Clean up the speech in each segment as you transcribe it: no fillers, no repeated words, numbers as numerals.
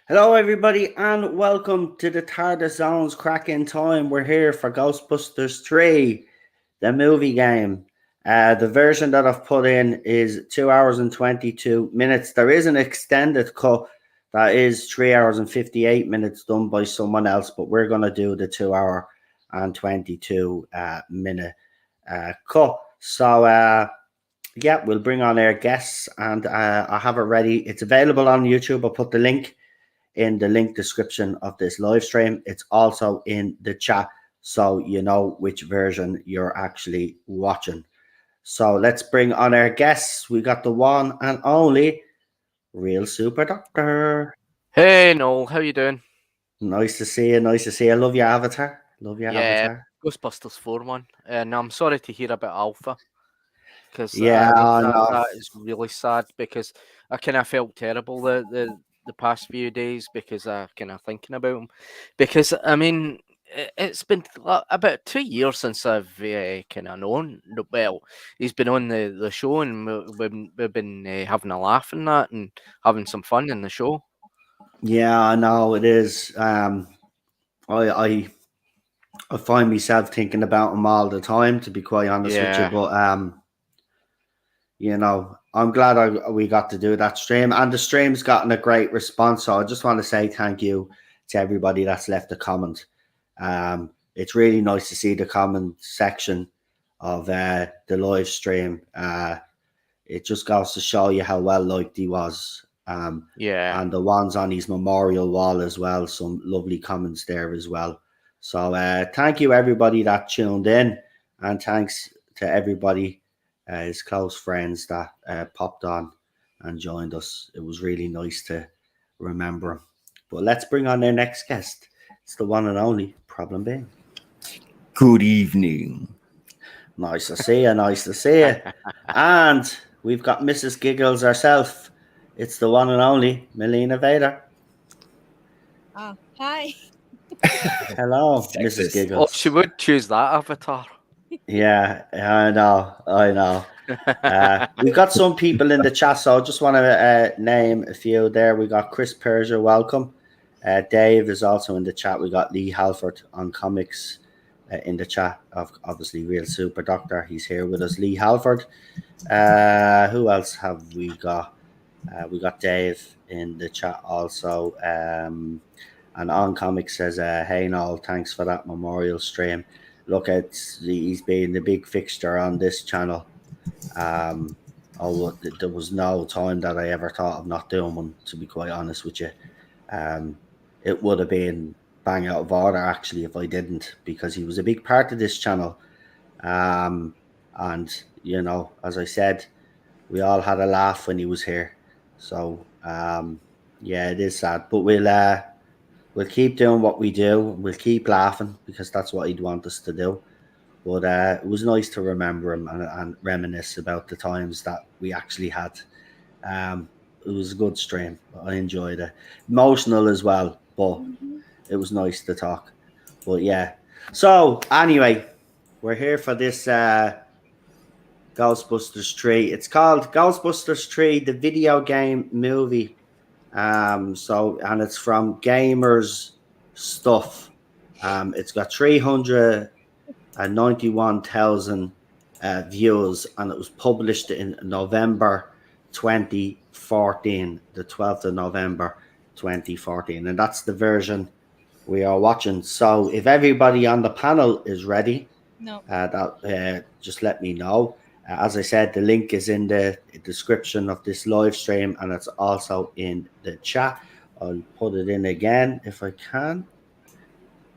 Hello, everybody, and welcome to the TARDIS Zone's cracking time. We're here for Ghostbusters 3, the movie game. The version that I've put in is 2 hours and 22 minutes. There is an extended cut that is 3 hours and 58 minutes done by someone else, but we're going to do the 2 hour and 22 minute cut. So, yeah, we'll bring on our guests, and I have it ready. It's available on YouTube. I'll put the link in the link description of this live stream. It's also in the chat, so you know which version you're actually watching. So let's bring on our guests. We got the one and only Real Super Doctor. Hey Noel, how you doing? Nice to see you. Nice to see you. I love your avatar. Love your Yeah, avatar. Ghostbusters 4 one. And I'm sorry to hear about Alpha because Yeah, I know. that is really sad because I kind of felt terrible the past few days because I kind of thinking about him because I mean it's been about 2 years since I've kind of known. Well, he's been on the show and we've been having a laugh and that and having some fun in the show. Yeah, I know it is. I I find myself thinking about him all the time, to be quite honest with you. Yeah, But I'm glad we got to do that stream, and the stream's gotten a great response. So I just want to say thank you to everybody that's left a comment. It's really nice to see the comment section of the live stream. It just goes to show you how well liked he was. yeah. And the ones on his memorial wall as well, some lovely comments there as well. So thank you everybody that tuned in, and thanks to everybody, his close friends that popped on and joined us. It was really nice to remember him. But let's bring on our next guest. It's the one and only Problem Being. Good evening. Nice to see you. Nice to see you. And we've got Mrs. Giggles herself. It's the one and only Melina Vader. Hi. Hello, Sexist. Mrs. Oh, Giggles. she would choose that avatar. Yeah, I know. We've got some people in the chat, so I just want to name a few there. We got Chris Persia, welcome. Dave is also in the chat. We got Lee Halford on comics in the chat. Obviously, Real Super Doctor. He's here with us. Lee Halford. Who else have we got? We got Dave in the chat also. And on comics says, "Hey Noel, thanks for that memorial stream. Look, he's been the big fixture on this channel. There was no time that I ever thought of not doing one, to be quite honest with you. It would have been bang out of order actually if I didn't, because he was a big part of this channel. And as I said, we all had a laugh when he was here. So yeah, it is sad, but we'll keep doing what we do. We'll keep laughing because that's what he'd want us to do. But it was nice to remember him and reminisce about the times that we actually had. It was a good stream. I enjoyed it. Emotional as well, but it was nice to talk. But yeah. So anyway, we're here for this Ghostbusters 3. It's called Ghostbusters 3, the video game movie. And it's from Gamers Stuff. It's got 391,000 views, and it was published in November 2014, the 12th of November 2014, and that's the version we are watching. So if everybody on the panel is ready, just let me know. As I said, the link is in the description of this live stream, and it's also in the chat. I'll put it in again if I can.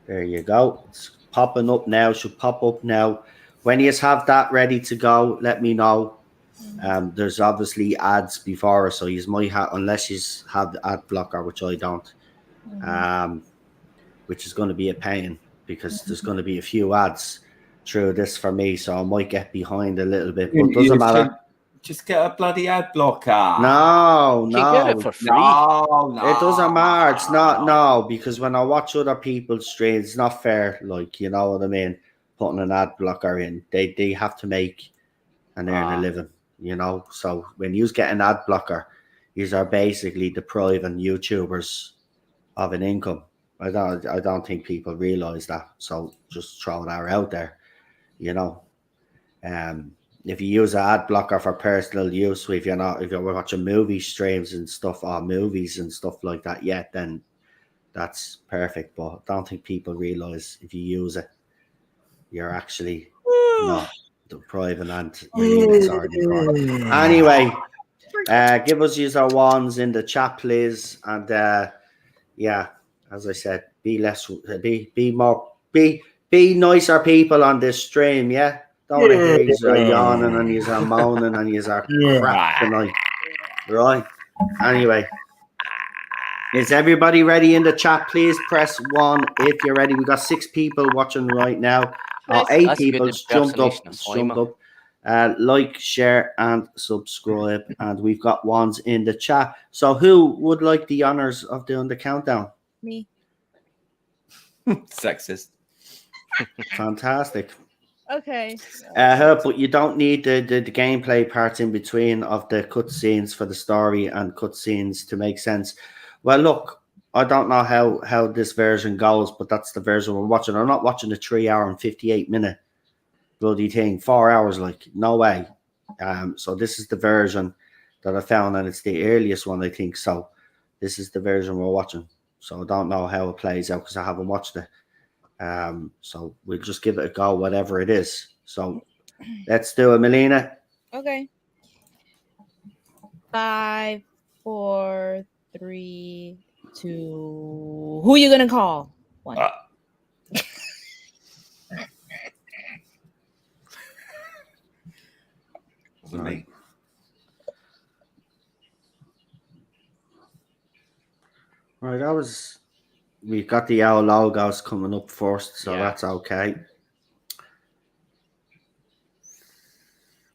There you go. It's popping up now. Should pop up now. When you have that ready to go, let me know. There's obviously ads before, so you might have, unless you have the ad blocker, which I don't, which is going to be a pain because there's going to be a few ads through this for me, so I might get behind a little bit, but it doesn't matter. Just get a bloody ad blocker. No, You can get it for free. No, it doesn't matter. It's not, no, because when I watch other people's streams, it's not fair. Like, you know what I mean? Putting an ad blocker in, they have to make and earn a living, you know. So when you get an ad blocker, these are basically depriving YouTubers of an income. I don't think people realize that. So just throw that out there, you know. Um, if you use an ad blocker for personal use, if you're watching movie streams and stuff or movies and stuff like that, yeah, then that's perfect. But I don't think people realize if you use it, you're actually not depriving Aunt Melina Sardi for. Anyway, give us your ones in the chat, please, and yeah, as I said, be nicer people on this stream. Yeah, don't want to hear you are yawning and you are moaning and you are crap tonight. Right. Anyway, is everybody ready in the chat? Please press 1 if you're ready. We got 6 people watching right now. Nice. 8 That's a good people jumped up. impersonation of Slimer. Like, share, and subscribe. And we've got ones in the chat. So, who would like the honors of doing the countdown? Me. Sexist. Fantastic. Okay. But you don't need the gameplay parts in between of the cutscenes for the story and cutscenes to make sense. Well, look, I don't know how this version goes, but that's the version we're watching. I'm not watching the 3 hour and 58-minute bloody thing, 4 hours, like, no way. So this is the version that I found, and it's the earliest one, I think. So this is the version we're watching. So I don't know how it plays out because I haven't watched it. So we'll just give it a go, whatever it is. So let's do it, Melina. Okay. 5, 4, 3, 2. Who are you gonna call? 1. Wasn't me. Right, we got the owl logos coming up first, so Yeah. that's okay.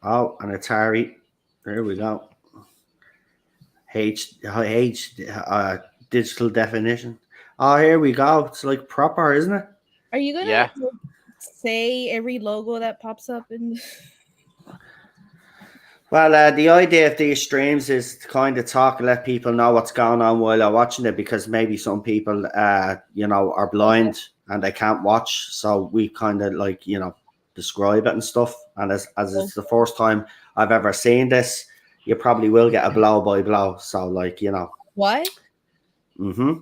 Oh, an Atari. There we go. Digital definition. Oh, here we go. It's like proper, isn't it? Are you gonna Yeah. say every logo that pops up in? Well, the idea of these streams is to kind of talk and let people know what's going on while they're watching it, because maybe some people, are blind and they can't watch. So we kind of describe it and stuff. And as it's the first time I've ever seen this, you probably will get a blow by blow. So What? Mm-hmm.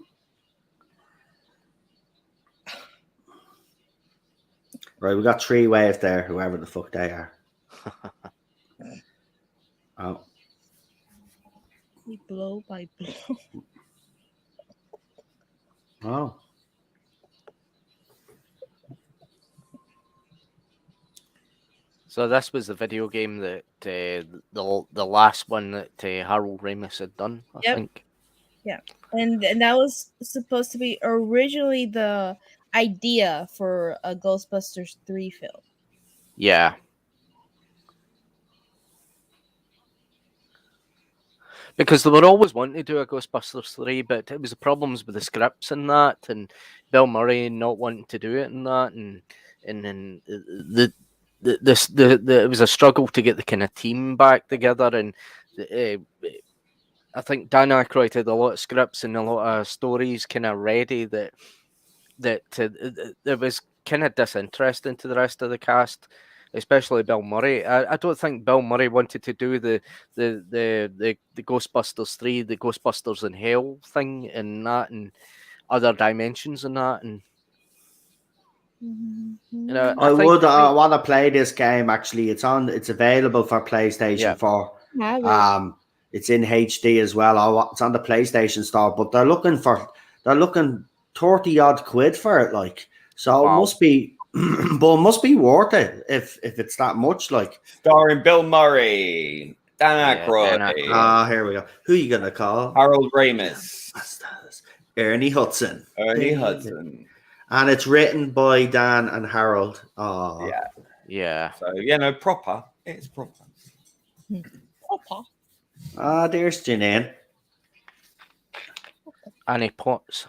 Right, we got 3 waves there, whoever the fuck they are. Oh. Blow by blow. Oh. So this was the video game that the last one that Harold Ramis had done, I Yep. think. Yeah, and that was supposed to be originally the idea for a Ghostbusters 3 film. Yeah. Because they were always wanting to do a Ghostbusters 3, but it was the problems with the scripts and that, and Bill Murray not wanting to do it and that, and then it was a struggle to get the kind of team back together, and I think Dan Aykroyd had a lot of scripts and a lot of stories kind of ready that there was kind of disinteresting to the rest of the cast, especially Bill Murray. I don't think Bill Murray wanted to do the Ghostbusters 3, the Ghostbusters in Hell thing, and that, and other dimensions and that, and I want to play this game. Actually, it's available for PlayStation 4. It's in HD as well. It's on the PlayStation Store, but they're looking 30 odd quid for it, like. So Wow. It must be, but it must be worth it if it's that much, like. Starring Bill Murray, Dan Aykroyd. Here we go. Who are you gonna call? Harold Ramis. Ernie Hudson. Hudson. And it's written by Dan and Harold. Oh. Yeah. So, proper. It's proper. Proper. There's Janine. Annie Potts.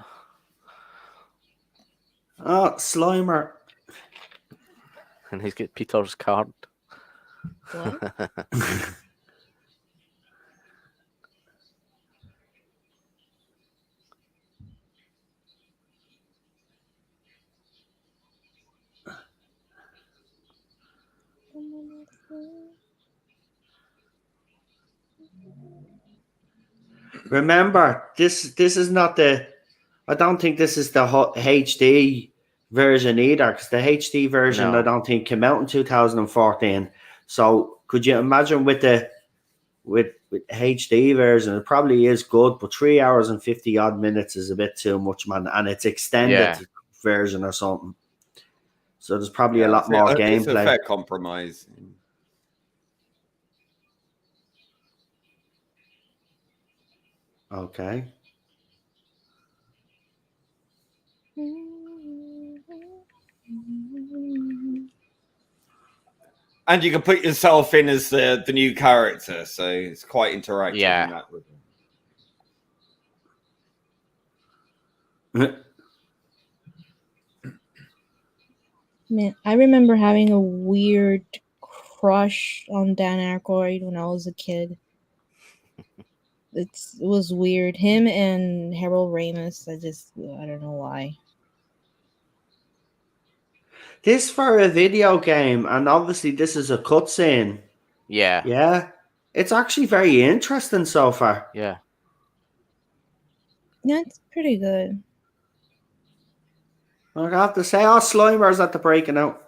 Oh, Slimer. And he's got Peter's card. What? Remember, this is not the. I don't think this is the HD version either, because the HD version I No. don't think came out in 2014. So could you imagine with HD version? It probably is good, but 3 hours and 50 odd minutes is a bit too much, man. And it's extended Yeah. version or something. So there's probably a Yeah, lot more it's a gameplay. fair compromise. Okay. And you can put yourself in as the new character, so it's quite interactive Yeah. in that regard. Man, I remember having a weird crush on Dan Aykroyd when I was a kid. It was weird. Him and Harold Ramis. I don't know why. This for a video game, and obviously this is a cutscene. Yeah. Yeah, it's actually very interesting so far. Yeah. Yeah, it's pretty good. I have to say, Slimer's at the breaking out.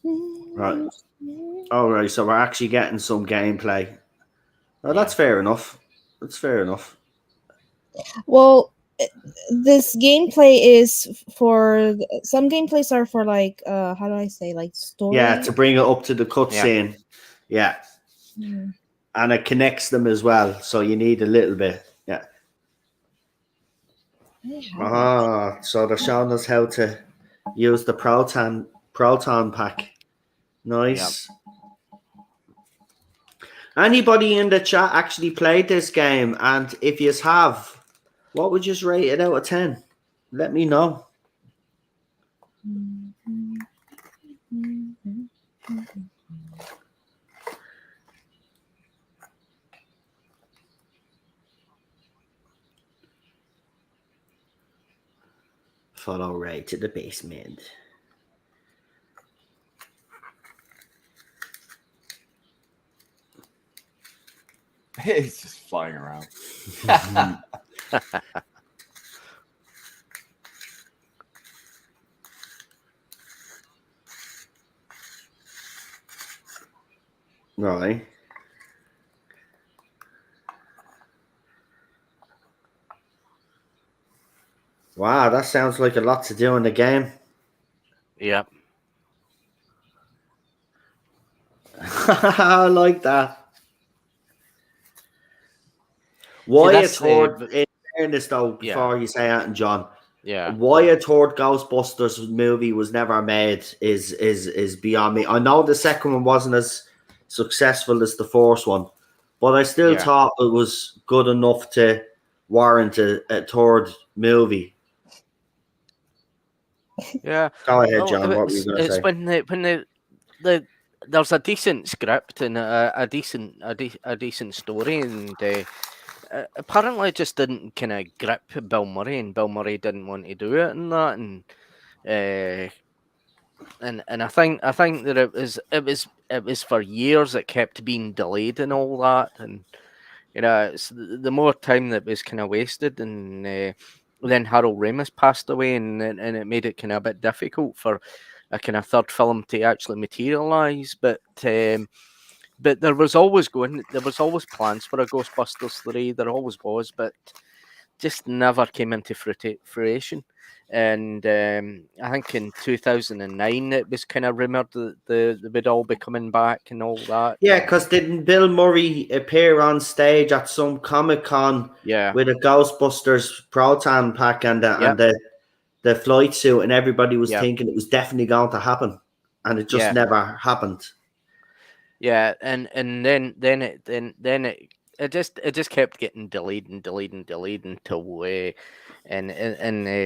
Right. All right, so we're actually getting some gameplay. Oh, that's fair enough. That's fair enough. Well, this gameplay is for some gameplays are for like how do I say, like story? Yeah, to bring it up to the cutscene. Yeah. Mm. And it connects them as well, so you need a little bit. Yeah. So they're showing us how to use the proton pack. Nice. Anybody in the chat actually played this game? And if you have, what would you rate it out of 10? Let me know. Follow Ray to the basement. It's just flying around. Right. Wow, that sounds like a lot to do in the game. Yep. I like that. Why I thought, in fairness though, before you say that, and John, why I thought Ghostbusters movie was never made is beyond me. I know the second one wasn't as successful as the first one, but I still thought it was good enough to warrant a third movie. Yeah. Go ahead, John. What were you going to say? When there's a decent script and a decent story, and apparently it just didn't kind of grip Bill Murray, and Bill Murray didn't want to do it and that, and I think that it was for years it kept being delayed and all that, and it's the more time that was kind of wasted, and then Harold Ramis passed away, and it made it kind of a bit difficult for a kind of third film to actually materialize, but there was always plans for a Ghostbusters 3. There always was, but just never came into fruition. And I think in 2009 it was kind of rumored that they would all be coming back and all that. Yeah, because didn't Bill Murray appear on stage at some Comic-Con with a Ghostbusters proton pack and the flight suit, and everybody was thinking it was definitely going to happen, and it just never happened. Yeah, and then it just kept getting delayed until in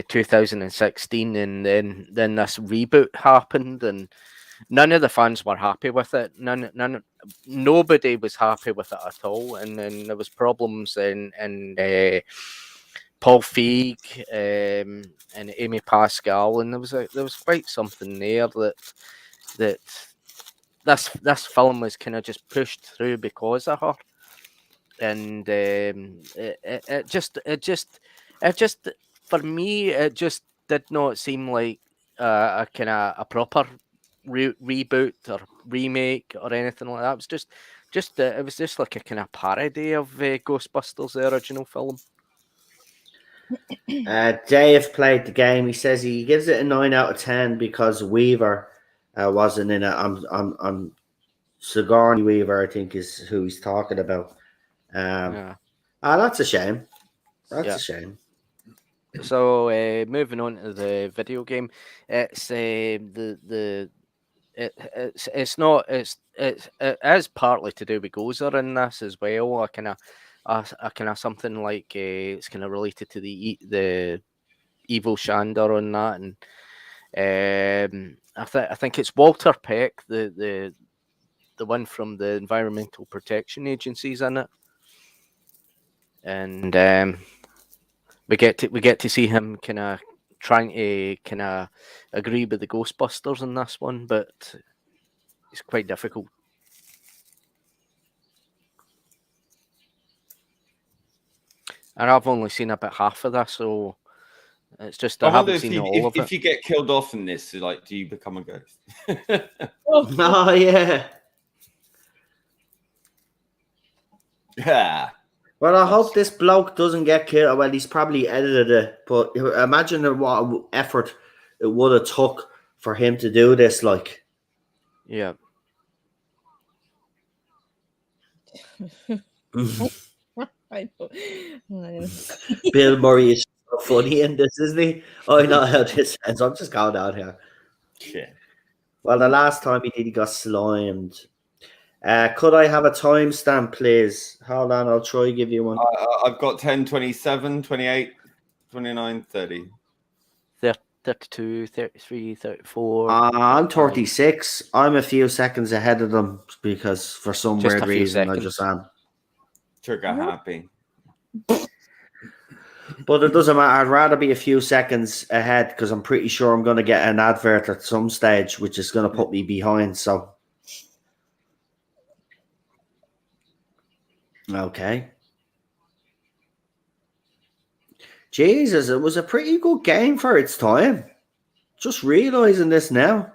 2016, and then this reboot happened, and none of the fans were happy with it. Nobody was happy with it at all, and then there was problems in Paul Feig and Amy Pascal, and there was quite something there that this film was kind of just pushed through because of her, and it just for me it just did not seem like a kind of a proper reboot or remake or anything like that. It was just it was just like a kind of parody of Ghostbusters, the original film. Dave played the game. He says he gives it a 9 out of 10 because Weaver wasn't in it. I'm Sigourney Weaver, I think, is who he's talking about. Yeah. That's a shame. That's Yeah. a shame. So moving on to the video game, it's it's not it is partly to do with Gozer in this as well. A kind of something like it's kind of related to the evil Shandor on that, and I think it's Walter Peck, the one from the Environmental Protection Agency's in it, and we get to see him kind of trying to kind of agree with the Ghostbusters in this one, but it's quite difficult. And I've only seen about half of this, so it's just I wonder haven't if seen all of it. if you get killed off in this, like, do you become a ghost? Oh, yeah. Yeah. Well, I hope this bloke doesn't get killed. Well, he's probably edited it, but imagine what effort it would have took for him to do this. Like, Yeah. I know. Bill Murray is so funny in this, isn't he? I know how this ends. I'm just going down here. Yeah. Well, the last time he did, he got slimed. Could I have a timestamp, please? Hold on, I'll try to give you one. I've got 10, 27, 28, 29, 30. 32, 33, 34. I'm 36. I'm a few seconds ahead of them because for some Just weird a few reason I seconds. just am. Trigger happy. But it doesn't matter. I'd rather be a few seconds ahead because I'm pretty sure I'm going to get an advert at some stage, which is going to put me behind. So, okay. Jesus, it was a pretty good game for its time. Just realizing this now.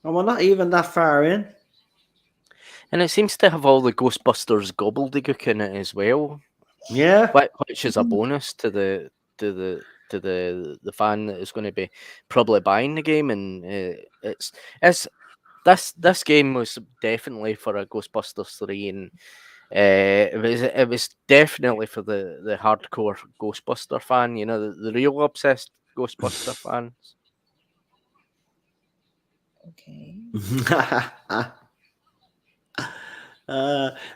And we're not even that far in. And it seems to have all the Ghostbusters gobbledygook in it as well. Yeah. Which is a bonus to the fan that is going to be probably buying the game, and it's this game was definitely for a Ghostbusters 3, and it was definitely for the hardcore Ghostbuster fan, you know, the real obsessed Ghostbuster fans. Okay.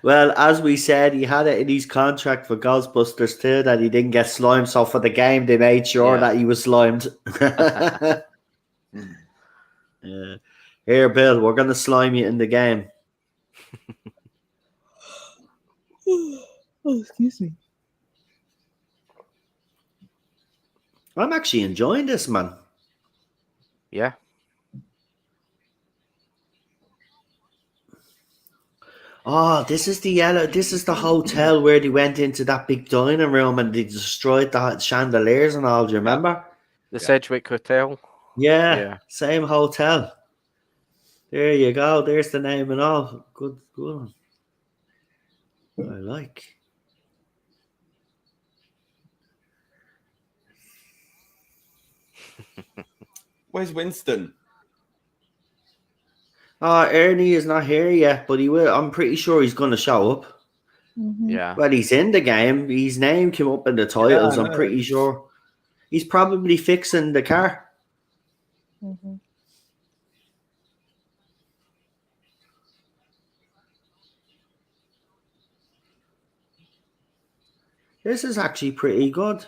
Well, as we said, he had it in his contract for Ghostbusters 2 that he didn't get slimed. So for the game, they made sure that he was slimed. Yeah. Here, Bill, we're going to slime you in the game. Oh, excuse me. I'm actually enjoying this, man. Yeah. Oh, this is the hotel where they went into that big dining room and they destroyed the chandeliers and all. Do you remember? The Sedgwick Hotel. Yeah, same hotel. There you go. There's the name and all. Good one. I like. Where's Winston? Ernie is not here yet, but he will. I'm pretty sure he's going to show up. Mm-hmm. Yeah. Well, he's in the game. His name came up in the titles. I I'm know. pretty sure. He's probably fixing the car. Mm-hmm. This is actually pretty good.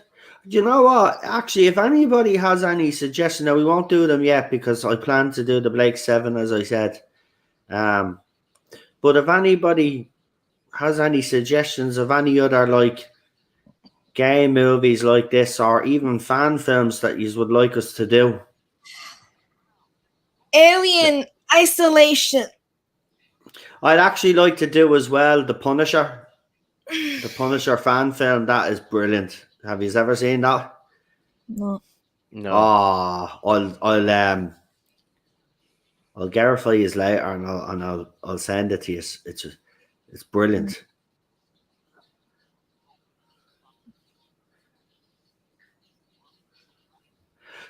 Do you know what? Actually, if anybody has any suggestions, now we won't do them yet because I plan to do the Blake 7, as I said. But if anybody has any suggestions of any other like game movies like this or even fan films that you would like us to do, Alien Isolation. I'd actually like to do as well the Punisher. The Punisher fan film, that is brilliant. Have you ever seen that? No. No. Oh, I'll get it for you later, and I'll send it to you. It's brilliant.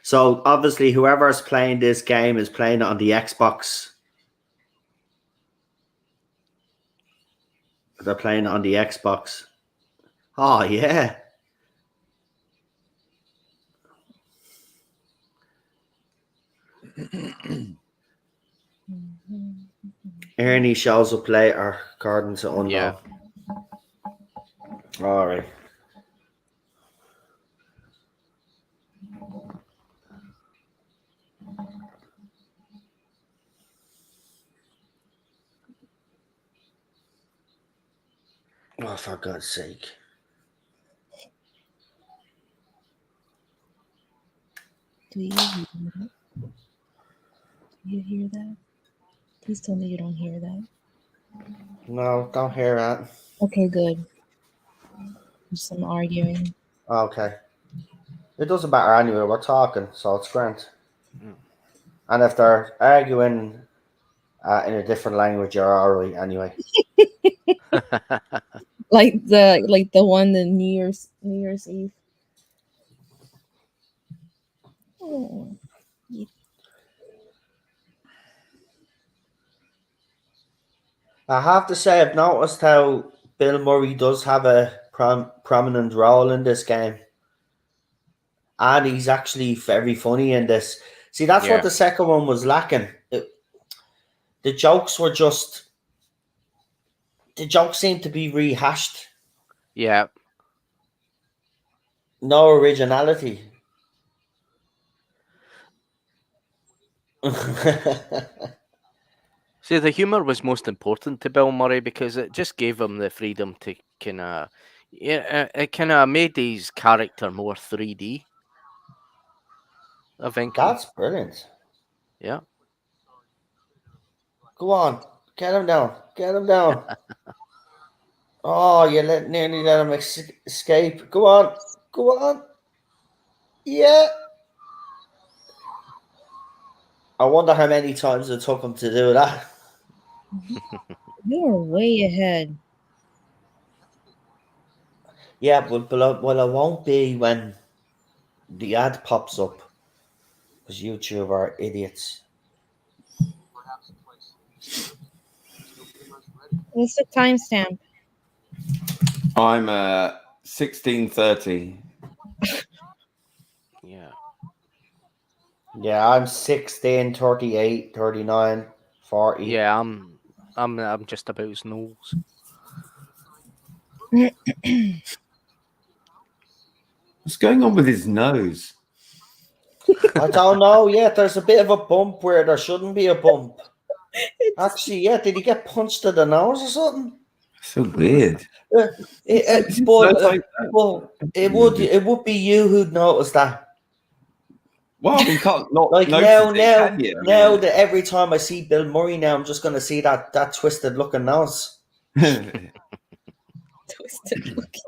So obviously, whoever's playing this game is playing it on the Xbox. They're playing it on the Xbox. Oh yeah. Ernie shows up later, according to Unknown. Yeah. All right. Oh, for God's sake. Do you hear that? Do you hear that? Please tell me you don't hear that. No, don't hear that. Okay, good. Just some arguing. Okay. It doesn't matter anyway, we're talking, so it's grand. And if they're arguing in a different language, you're alright anyway. Like the one the New Year's Eve. Oh. I have to say, I've noticed how Bill Murray does have a prominent role in this game. And he's actually very funny in this. See, that's Yeah. what the second one was lacking. The jokes were just... The jokes seemed to be rehashed. Yeah. No originality. See, the humor was most important to Bill Murray because it just gave him the freedom to kind of, it kind of made his character more 3D. I think. That's brilliant. Yeah. Go on. Get him down. Get him down. Oh, you nearly let him escape. Go on. Go on. Yeah. I wonder how many times it took him to do that. You're way ahead. Yeah, but well, it won't be when the ad pops up. Because YouTube are idiots. What's the timestamp? I'm 16:30. Yeah. Yeah, I'm 16, 38, 39, 40. Yeah, I'm just about his nose. What's going on with his nose? I don't know yet. There's a bit of a bump where there shouldn't be a bump. Actually, yeah, did he get punched in the nose or something? So weird. It would be you who'd notice that. Well, we can't not Like notice now, it, can you? I now mean- that every time I see Bill Murray now, I'm just gonna see that twisted looking nose. Twisted looking.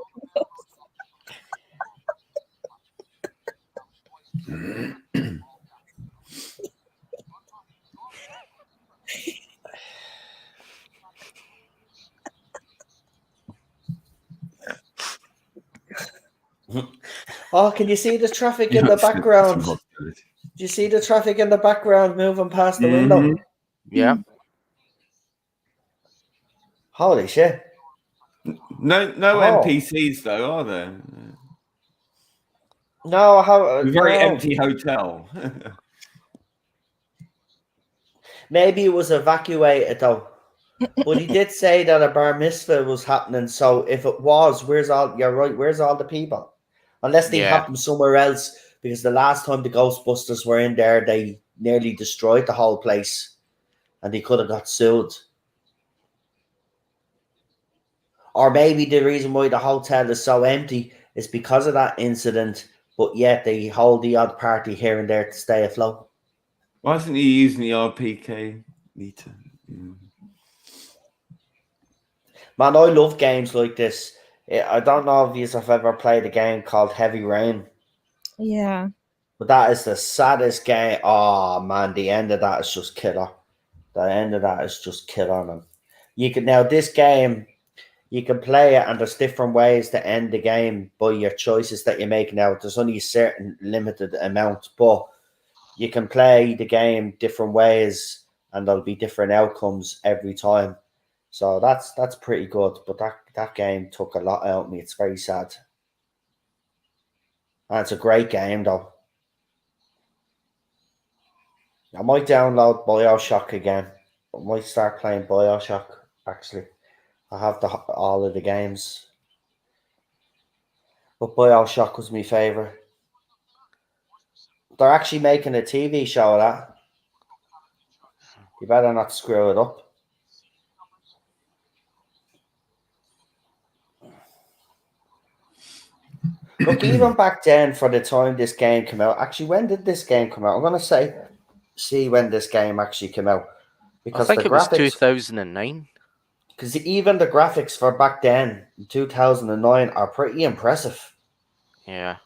Oh, can you see the traffic in Yeah, the background? that's Do you see the traffic in the background moving past the window? Yeah. Holy shit. No Oh. NPCs though, are there? No, how A very no. empty hotel. Maybe it was evacuated though. But he did say that a bar mitzvah was happening. So if it was, where's all the people? Unless they Yeah. happened somewhere else, because the last time the Ghostbusters were in there, they nearly destroyed the whole place, and they could have got sued. Or maybe the reason why the hotel is so empty is because of that incident, but yet they hold the odd party here and there to stay afloat. Why isn't he using the RPK meter? Man, I love games like this. I don't know if you have ever played a game called Heavy Rain, Yeah. but that is the saddest game. Oh man, the end of that is just killer. The end of that is just killer, man. You can now this game, you can play it, and there's different ways to end the game by your choices that you make. Now there's only a certain limited amount, but you can play the game different ways, and there'll be different outcomes every time. So that's pretty good. But that game took a lot out of me. It's very sad. And it's a great game though. I might download BioShock again. I might start playing BioShock actually. I have all of the games. But BioShock was my favourite. They're actually making a TV show of that. You better not screw it up. Look, even back then, for the time this game came out, actually, when did this game come out? I'm gonna see when this game actually came out, I think the it was graphics, 2009. because even the graphics for back then, 2009, are pretty impressive. Yeah.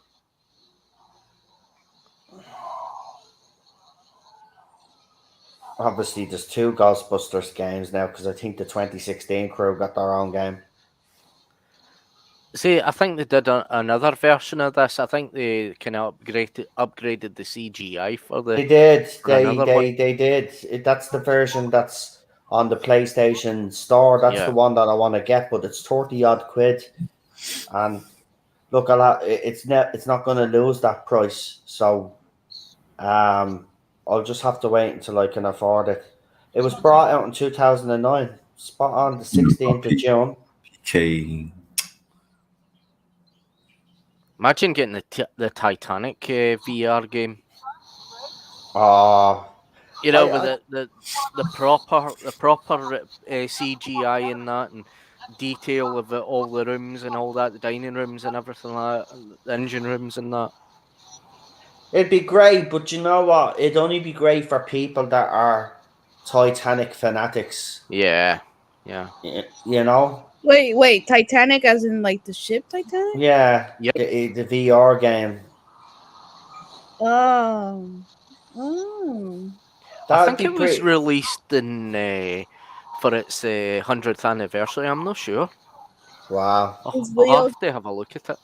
Obviously, there's two Ghostbusters games now, because I think the 2016 crew got their own game. See, I think they did another version of this. I think they kind of upgraded the CGI for They did. another one. They did. That's the version that's on the PlayStation Store. That's Yeah. the one that I want to get, but it's 30 odd quid. And look, it's not going to lose that price. So, I'll just have to wait until I can afford it. It was brought out in 2009, spot on the 16th of June. Okay. Imagine getting the Titanic VR game. Oh, You know, with the proper CGI in that, and detail of all the rooms and all that, the dining rooms and everything like that, the engine rooms and that. it'd be great, but you know what? It'd only be great for people that are Titanic fanatics. Yeah. You know? Wait. Titanic, as in like the ship Titanic? Yeah. Yep. The VR game. Oh. I think it was released in for its 100th anniversary. I'm not sure. Wow. I'll have to have a look at it.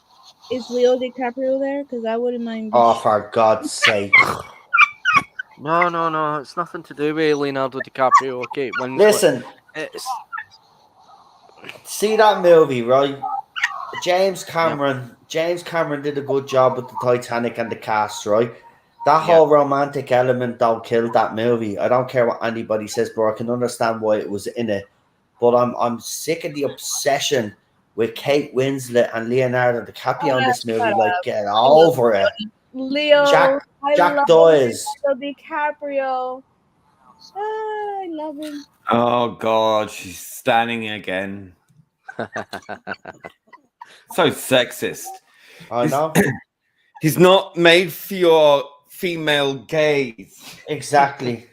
Is Leo DiCaprio there? Because I wouldn't mind. Oh, for God's sake. No. It's nothing to do with Leonardo DiCaprio. Okay, Listen. See that movie, right? James Cameron did a good job with the Titanic and the cast, right? That whole romantic element don't kill that movie. I don't care what anybody says, but I can understand why it was in it. But I'm sick of the obsession with Kate Winslet and Leonardo DiCaprio in this movie. Like, get over it. Leo, Jack Leo Doyes. DiCaprio. I love him. Oh God, she's standing again. So sexist. I know. He's not made for your female gaze. Exactly.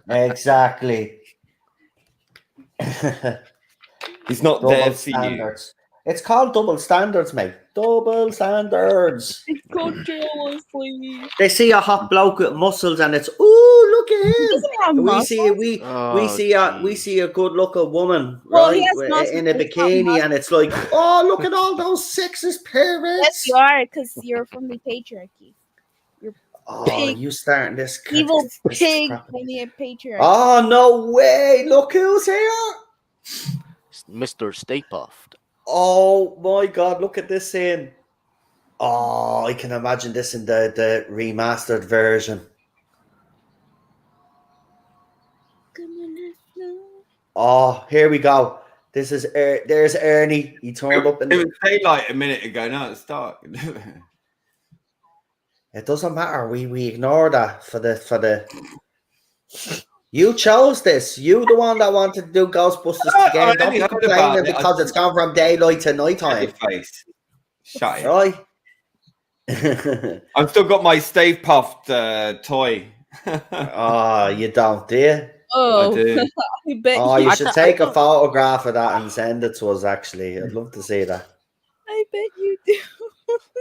Exactly. He's not Double there for standards. It's called double standards, mate. Double standards. It's controlliously. They see a hot bloke with muscles, and it's ooh, look at him. Doesn't he have We muscles? see a good looking woman, Well, right, he has muscles, in a but he's not bikini, and it's like, oh, look at all those sexist perverts. Yes, you are, because you're from the patriarchy. Oh, pig. you starting this Evil this pig crap. from the patriarchy. Oh, no way. Look who's here. Mr. Stay Puffed. Oh my God! Look at this scene. Oh, I can imagine this in the remastered version. Oh, here we go. This is there's Ernie. He turned up in. It was daylight a minute ago. Now it's dark. It doesn't matter. We ignore that for the. You chose this. You the one that wanted to do Ghostbusters again. Don't be complaining because it's gone from daylight to nighttime. Face. Shut it. Right. I've still got my Stay Puffed toy. Oh, you don't, do you? Oh, I do. I bet Oh, you. you I should d- I take a don't- photograph of that and send it to us, actually. I'd love to see that. I bet you do.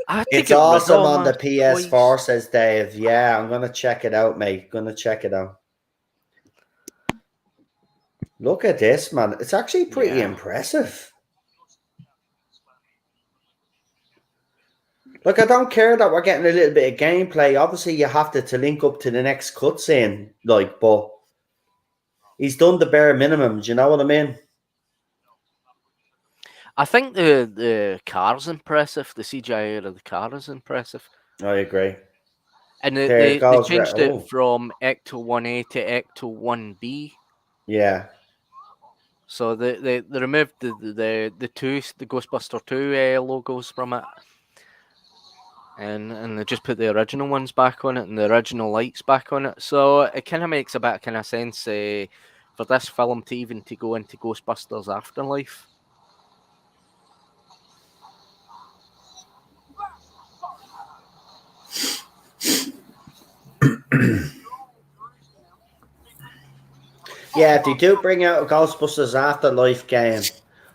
I had to It's get rid of awesome all on my the PS4, toys. says Dave. Yeah, I'm going to check it out, mate. Going to check it out. Look at this, man. It's actually pretty Yeah. impressive. Look, I don't care that we're getting a little bit of gameplay. Obviously, you have to link up to the next cutscene, like, but he's done the bare minimum. Do you know what I mean? I think the car's impressive. The CGI of the car is impressive. I agree. And There it they goes. changed it Oh, from Ecto 1A to Ecto 1B. yeah. So they removed the Ghostbuster 2 logos from it. And they just put the original ones back on it and the original lights back on it. So it kind of makes a bit of kind of sense for this film to even to go into Ghostbusters Afterlife. Yeah, if they do bring out a Ghostbusters Afterlife game,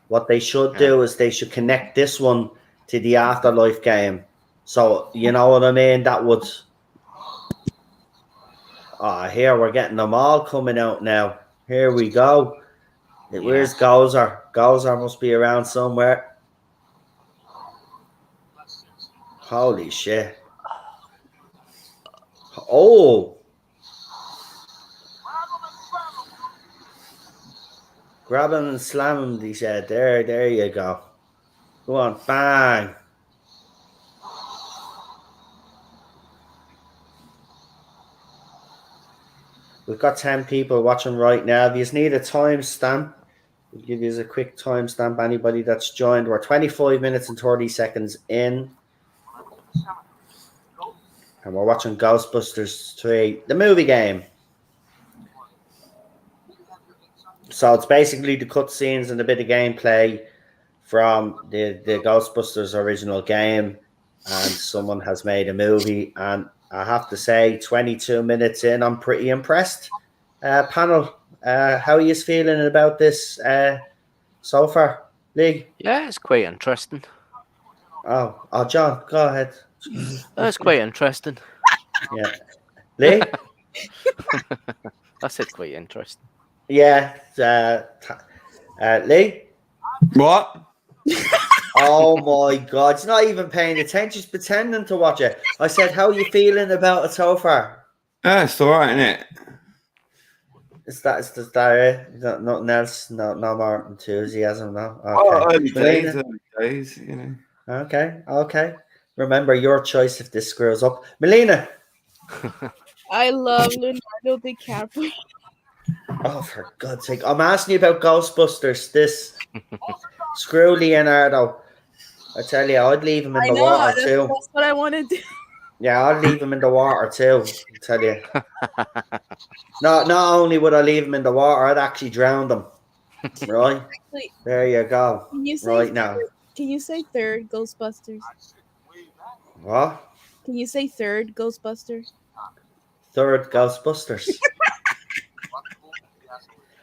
what they should do is they should connect this one to the Afterlife game. So, you know what I mean? That would... Oh, here we're getting them all coming out now. Here we go. Where's Gozer? Gozer must be around somewhere. Holy shit. Oh! Grab him and slam him, he said. There you go. Go on, bang. We've got 10 people watching right now. If you need a timestamp, we'll give you a quick timestamp. Anybody that's joined, we're 25 minutes and 30 seconds in. And we're watching Ghostbusters 3, the movie game. So it's basically the cutscenes and a bit of gameplay from the Ghostbusters original game. And someone has made a movie. And I have to say, 22 minutes in, I'm pretty impressed. Panel, how are you feeling about this so far, Lee? Yeah, it's quite interesting. Oh, John, go ahead. It's quite interesting. Yeah, Lee. I said quite interesting. Yeah, Lee. What? Oh my God, he's not even paying attention. He's pretending to watch it. I said, "How are you feeling about it so far?" It's all right, isn't it? Is that it? Nothing else? No more enthusiasm. No. Okay. Oh, early Melina? days, you know. Okay. Remember your choice if this screws up. Melina. I love Leonardo DiCaprio. Oh, for God's sake! I'm asking you about Ghostbusters. This screw Leonardo. I tell you, I'd leave him in the water too. That's what I want to do. Yeah, I'd leave him in the water too. I tell you. Not only would I leave him in the water, I'd actually drown them. Right? Wait, There you go. can you say Right now. Can you say third Ghostbusters? What? Can you say third Ghostbusters? Third Ghostbusters.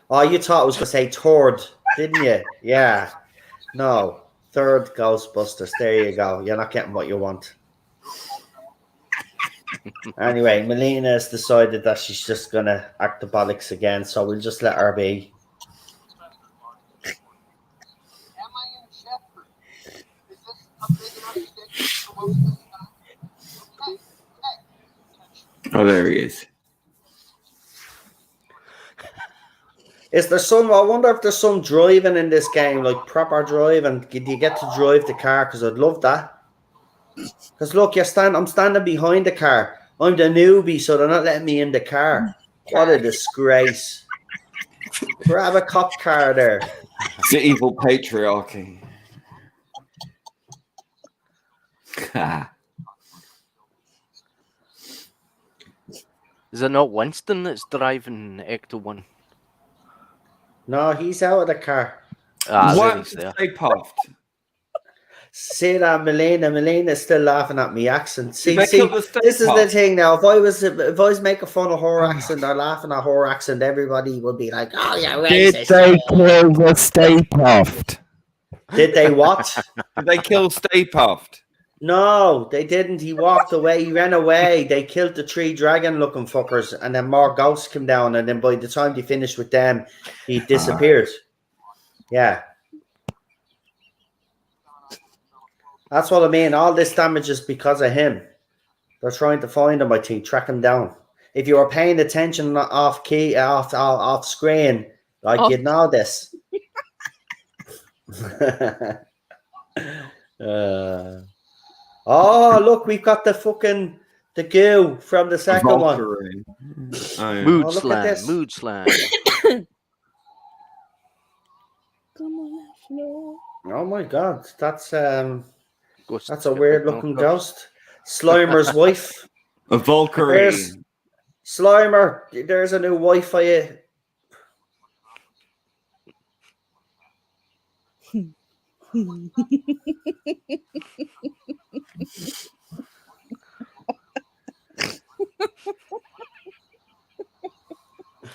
Oh, you thought I was going to say third, didn't you? Yeah. No. Third Ghostbusters. There you go. You're not getting what you want. Anyway, Melina has decided that she's just going to act the bollocks again, so we'll just let her be. Oh, there he is. Is there some? I wonder if there's some driving in this game, like proper driving. Do you get to drive the car? Because I'd love that. Because look, I'm standing behind the car. I'm the newbie, so they're not letting me in the car. What a disgrace! Grab a cop car there. It's the evil patriarchy. Is it not Winston that's driving Ecto 1? No, he's out of the car. Ah, there What? he's there. They puffed. See that, Melina? Melina's still laughing at me accent. Did they kill the Stay This is the Puft? thing now. If I was making fun of her accent or laughing at her accent, everybody would be like, "Oh, yeah, Did racist." they kill the Stay Puft? Did they what? Did they kill Stay Puft? No, they didn't. He walked away. He ran away. They killed the 3 dragon-looking fuckers, and then more ghosts came down. And then by the time they finished with them, he disappeared. Yeah. That's what I mean. All this damage is because of him. They're trying to find him, I think, track him down. If you were paying attention off screen, like you'd know this. Oh, look, we've got the goo from the second one. Valkyrie. Oh, yeah. Mood look at this. slam, mood slam. Come on, Flo. Oh my god, that's a Ghost weird looking ghost. Slimer's wife. A Valkyrie. There's Slimer. There's a new wife for you.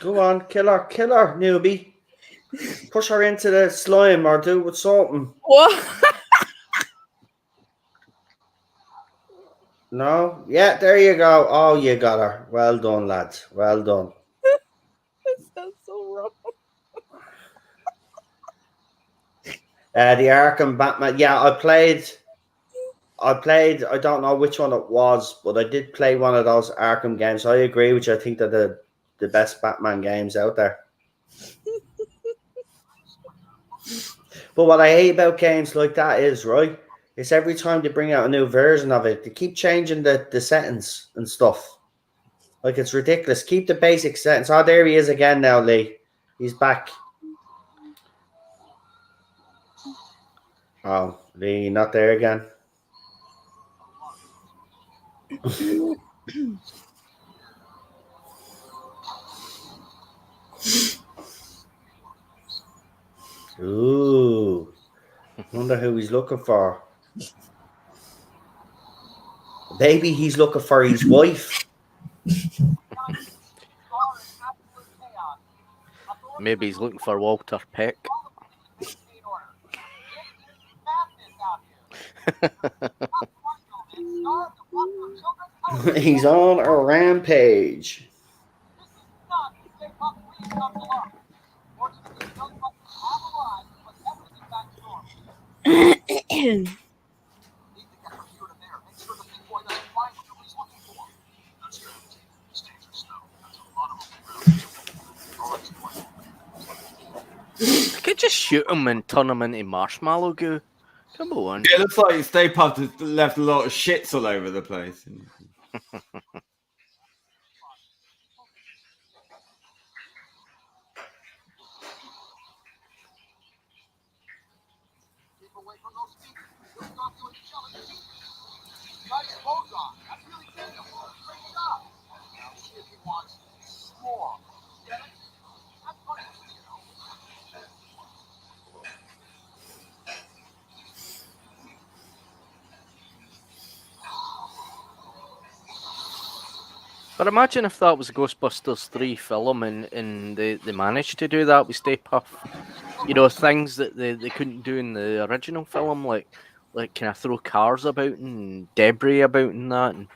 Go on, kill her, newbie. Push her into the slime or do with something. What? No? Yeah, there you go. Oh, you got her. Well done, lads. Well done. That sounds so wrong. The Arkham Batman. Yeah, I played. I don't know which one it was, but I did play one of those Arkham games. I agree with you. I think they're the best Batman games out there. But what I hate about games like that is, right, it's every time they bring out a new version of it, they keep changing the settings and stuff. Like, it's ridiculous. Keep the basic settings. Oh, there he is again now, Lee. He's back. Oh, Lee, not there again. Ooh. Wonder who he's looking for. Maybe he's looking for his wife. Maybe he's looking for Walter Peck. He's on a rampage. I could just shoot him and turn him into marshmallow goo. Come on. It looks like Stay Puft has left a lot of shits all over the place. But imagine if that was a Ghostbusters 3 film and they managed to do that with Stay Puft. You know, things that they couldn't do in the original film, like can I throw cars about and debris about and that. And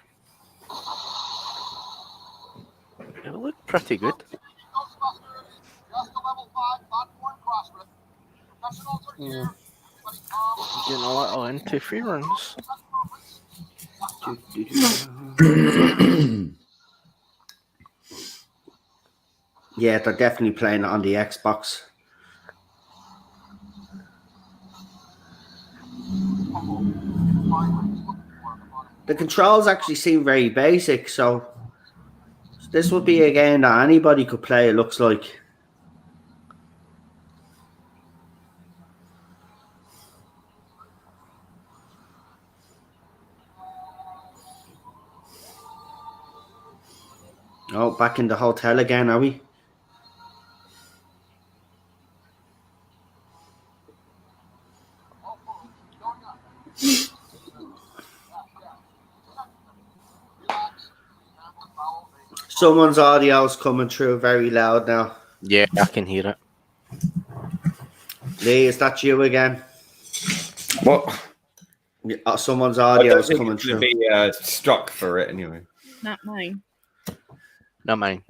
it would look pretty good. Getting a little interference. Yeah, they're definitely playing it on the Xbox. The controls actually seem very basic, so this would be a game that anybody could play, it looks like. Oh, back in the hotel again, are we? Someone's audio's coming through very loud now. Yeah, I can hear it. Lee, is that you again? What? Someone's I audio don't is think coming it's going through. to be struck for it anyway. Not mine. Not mine.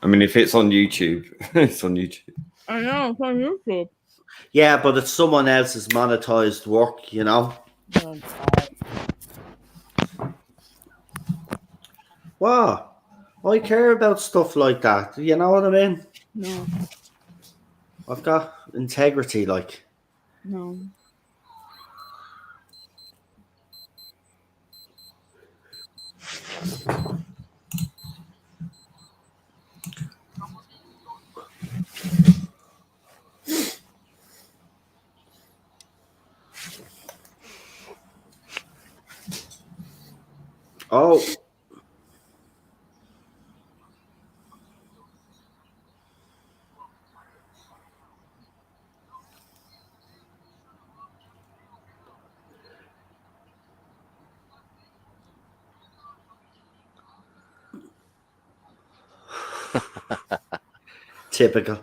I mean, if it's on YouTube, it's on YouTube. I know, it's on YouTube. Yeah, but it's someone else's monetized work, you know? Oh, God. Wow. I care about stuff like that. You know what I mean? No, I've got integrity, like. no. Oh. Typical.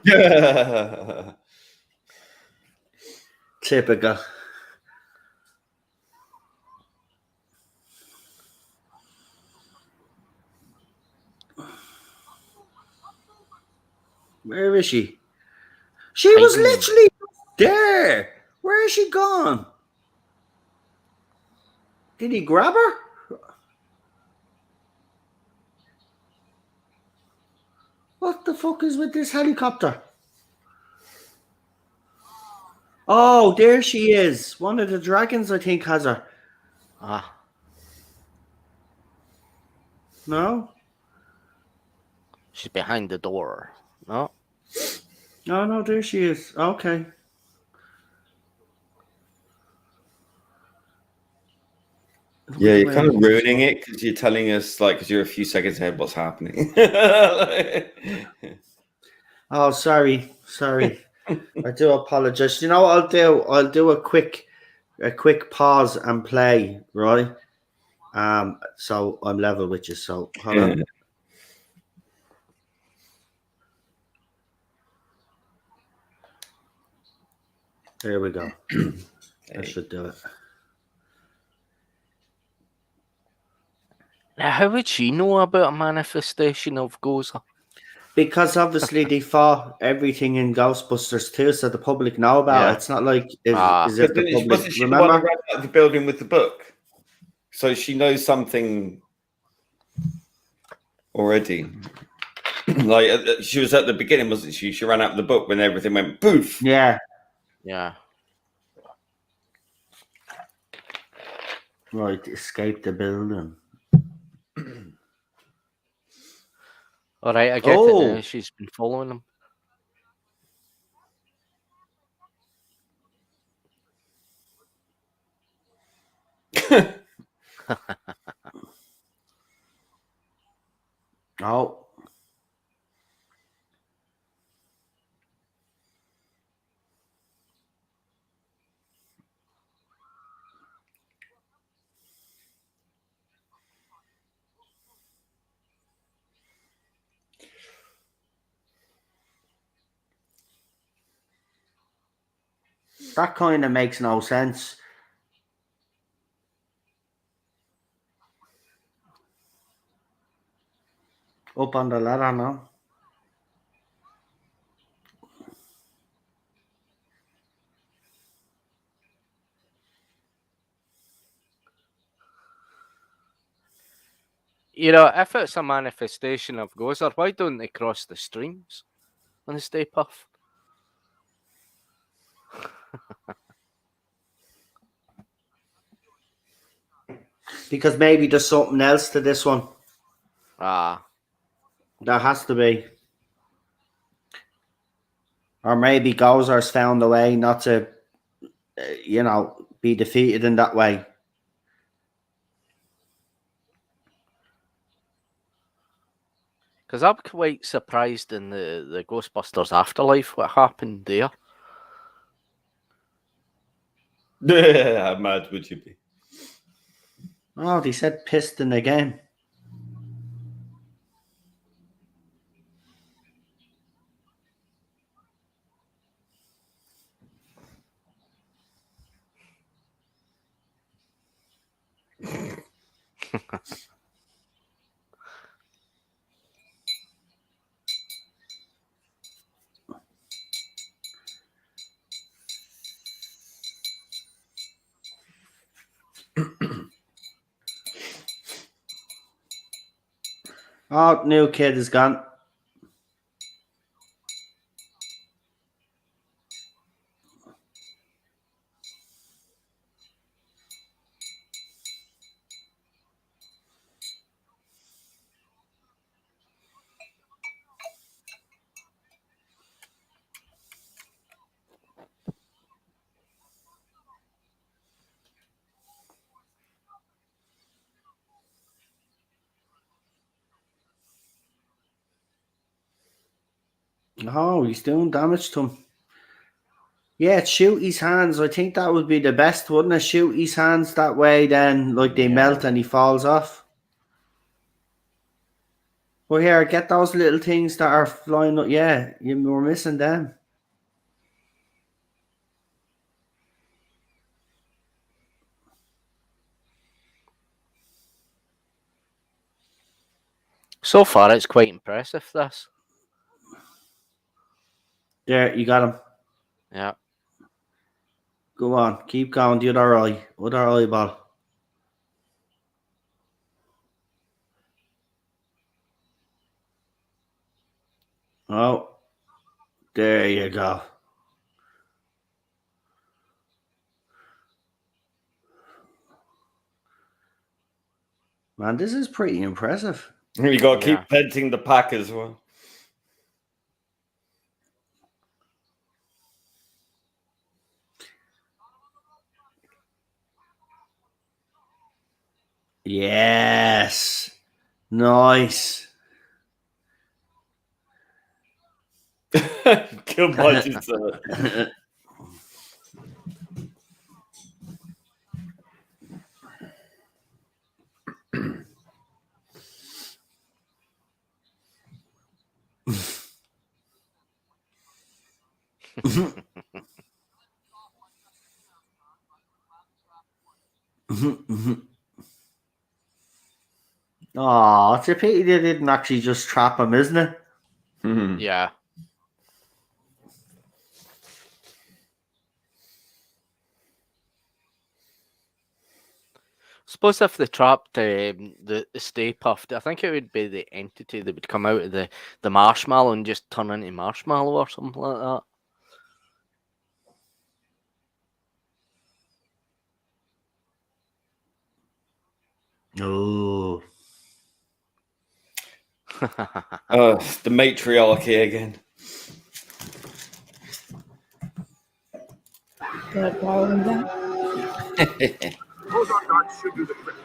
Typical. Where is she? She was Hiding. literally there. Where is she gone? Did he grab her? What the fuck is with this helicopter? Oh, there she is. One of the dragons, I think, has her. Ah, No? she's behind the door. No? No, there she is. Okay. Yeah, you're kind of ruining it because you're telling us, like, because you're a few seconds ahead what's happening. Oh, sorry. I do apologize. You know what I'll do? I'll do a quick pause and play, right? So I'm level with you. So hold on. There we go. That should do it. Now, how would she know about a manifestation of Gozer? Because obviously they fought everything in Ghostbusters too, so the public know about Yeah. it. It's not like Ah. is if the But public wasn't she the one who remember? ran out of the building with the book? So she knows something already. Like she was at the beginning, wasn't she? She ran out of the book when everything went poof. Yeah. Yeah. Right, escape the building. All right, I get it Oh. now. She's been following him. Oh. That kind of makes no sense. Up on the ladder now. You know, if it's a manifestation of Gozer, why don't they cross the streams and stay puffed? Because maybe there's something else to this one. Ah. There has to be. Or maybe Gozer's found a way not to, be defeated in that way. Because I'm quite surprised in the Ghostbusters Afterlife what happened there. How mad would you be? Oh, they said piston again. Oh, new kid is gone. Oh, he's doing damage to him. Yeah, shoot his hands. I think that would be the best, wouldn't it? Shoot his hands that way, then like they melt and he falls off. Well, here, get those little things that are flying up. Yeah, you were missing them. So far, it's quite impressive. This. There, you got him. Yeah. Go on, keep going. The other eye, other eyeball. Oh, there you go. Man, this is pretty impressive. You got to Yeah. keep petting the pack as well. Yes, nice. Good budget, sir. Oh, it's a pity they didn't actually just trap him, isn't it? Yeah. Suppose if they trapped the Stay Puffed, I think it would be the entity that would come out of the marshmallow and just turn into marshmallow or something like Oh. that. The matriarchy again. Got a problem with that? Those are not should do the trick.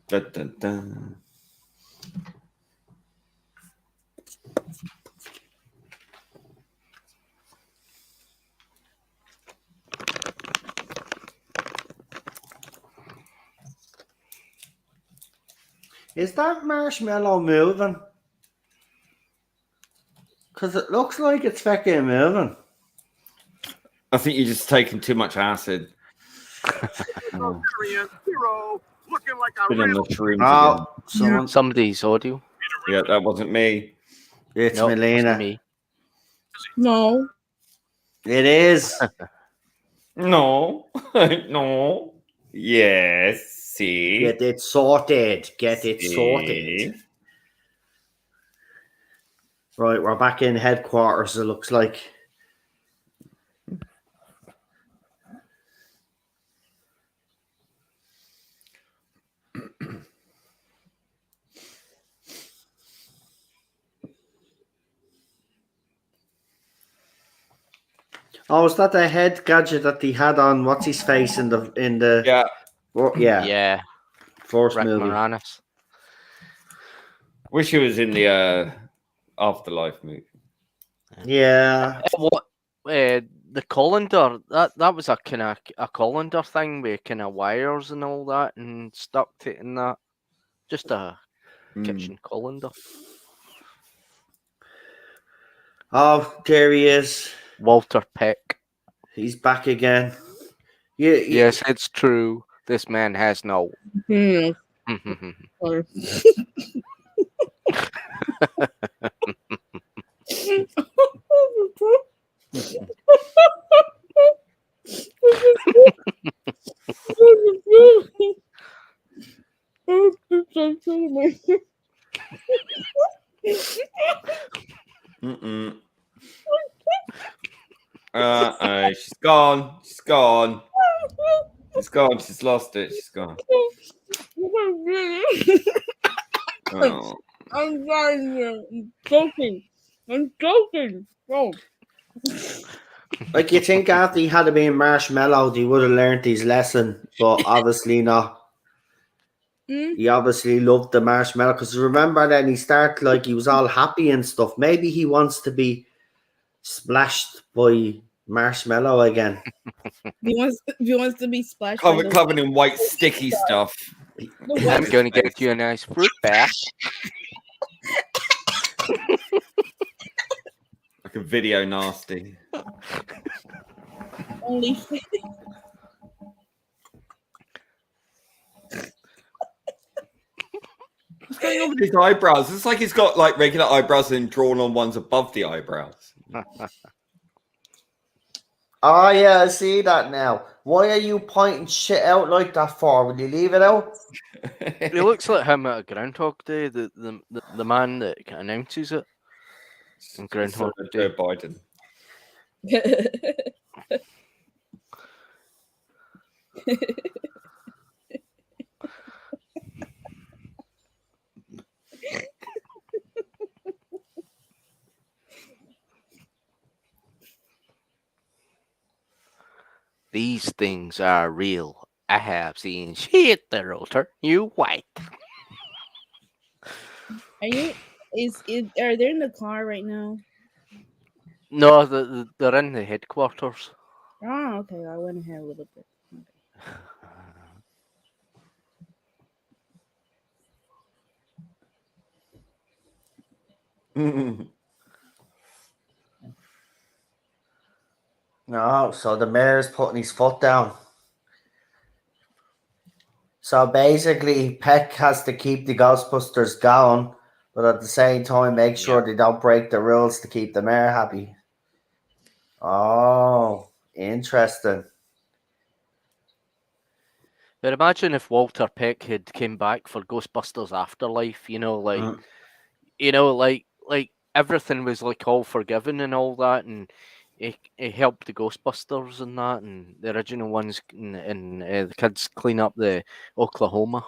Dun, dun, dun. Is that marshmallow moving? Because it looks like it's fucking moving. I think you're just taking too much acid. Zero, zero, looking like a Been on the real shrooms Oh, someone. Somebody's audio. again. Yeah, that wasn't me. It's Nope, Melina. wasn't me. No. It is. No. No. Yes. See. Get it sorted. Get it sorted. See? Right, we're back in headquarters, it looks like. Oh, is that the head gadget that he had on what's his face in the Yeah. Yeah. first Rick movie? Moranis. Wish he was in the Afterlife movie. Yeah. What? The colander. That was a kind of a colander thing with kind of wires and all that, and stuck to it in that. Just a kitchen colander. Oh, there he is. Walter Peck. He's back again. Yes, it's true. This man has no. Hmm. Or- Mm-mm. She's gone. She's gone. She's gone. She's lost it. She's gone. Oh. I'm sorry, I'm joking. I'm joking. Oh. Like, you think after he had been marshmallow, he would have learned his lesson, but obviously not. Mm. He obviously loved the marshmallow because remember then he started like he was all happy and stuff. Maybe he wants to be splashed by marshmallow again. He wants to be splashed by Covered, the covered in white sticky stuff. I'm going to get you a nice fruit bath. Like a video nasty. only. What's going on with his eyebrows? It's like he's got like regular eyebrows and drawn on ones above the eyebrows. Oh yeah, I see that now. Why are you pointing shit out like that for? Will you leave it out? He looks like him at a Groundhog Day, the man that announces it. In Groundhog Joe Day. Biden. These things are real. I have seen shit that'll turn you white. Are you? Are they in the car right now? No, they're in the headquarters. Oh, okay. I went ahead a little bit. No, so the mayor's putting his foot down. So basically, Peck has to keep the Ghostbusters going, but at the same time, make sure they don't break the rules to keep the mayor happy. Oh, interesting. But imagine if Walter Peck had came back for Ghostbusters Afterlife. Mm. Like everything was like all forgiven and all that, and he helped the Ghostbusters and that, and the original ones, and the kids clean up the Oklahoma.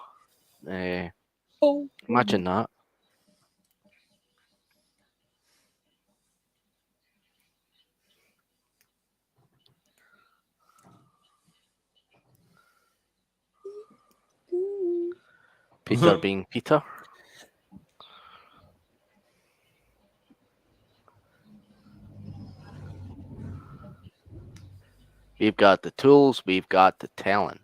Oh. Imagine that. Peter being Peter. We've got the tools, we've got the talent.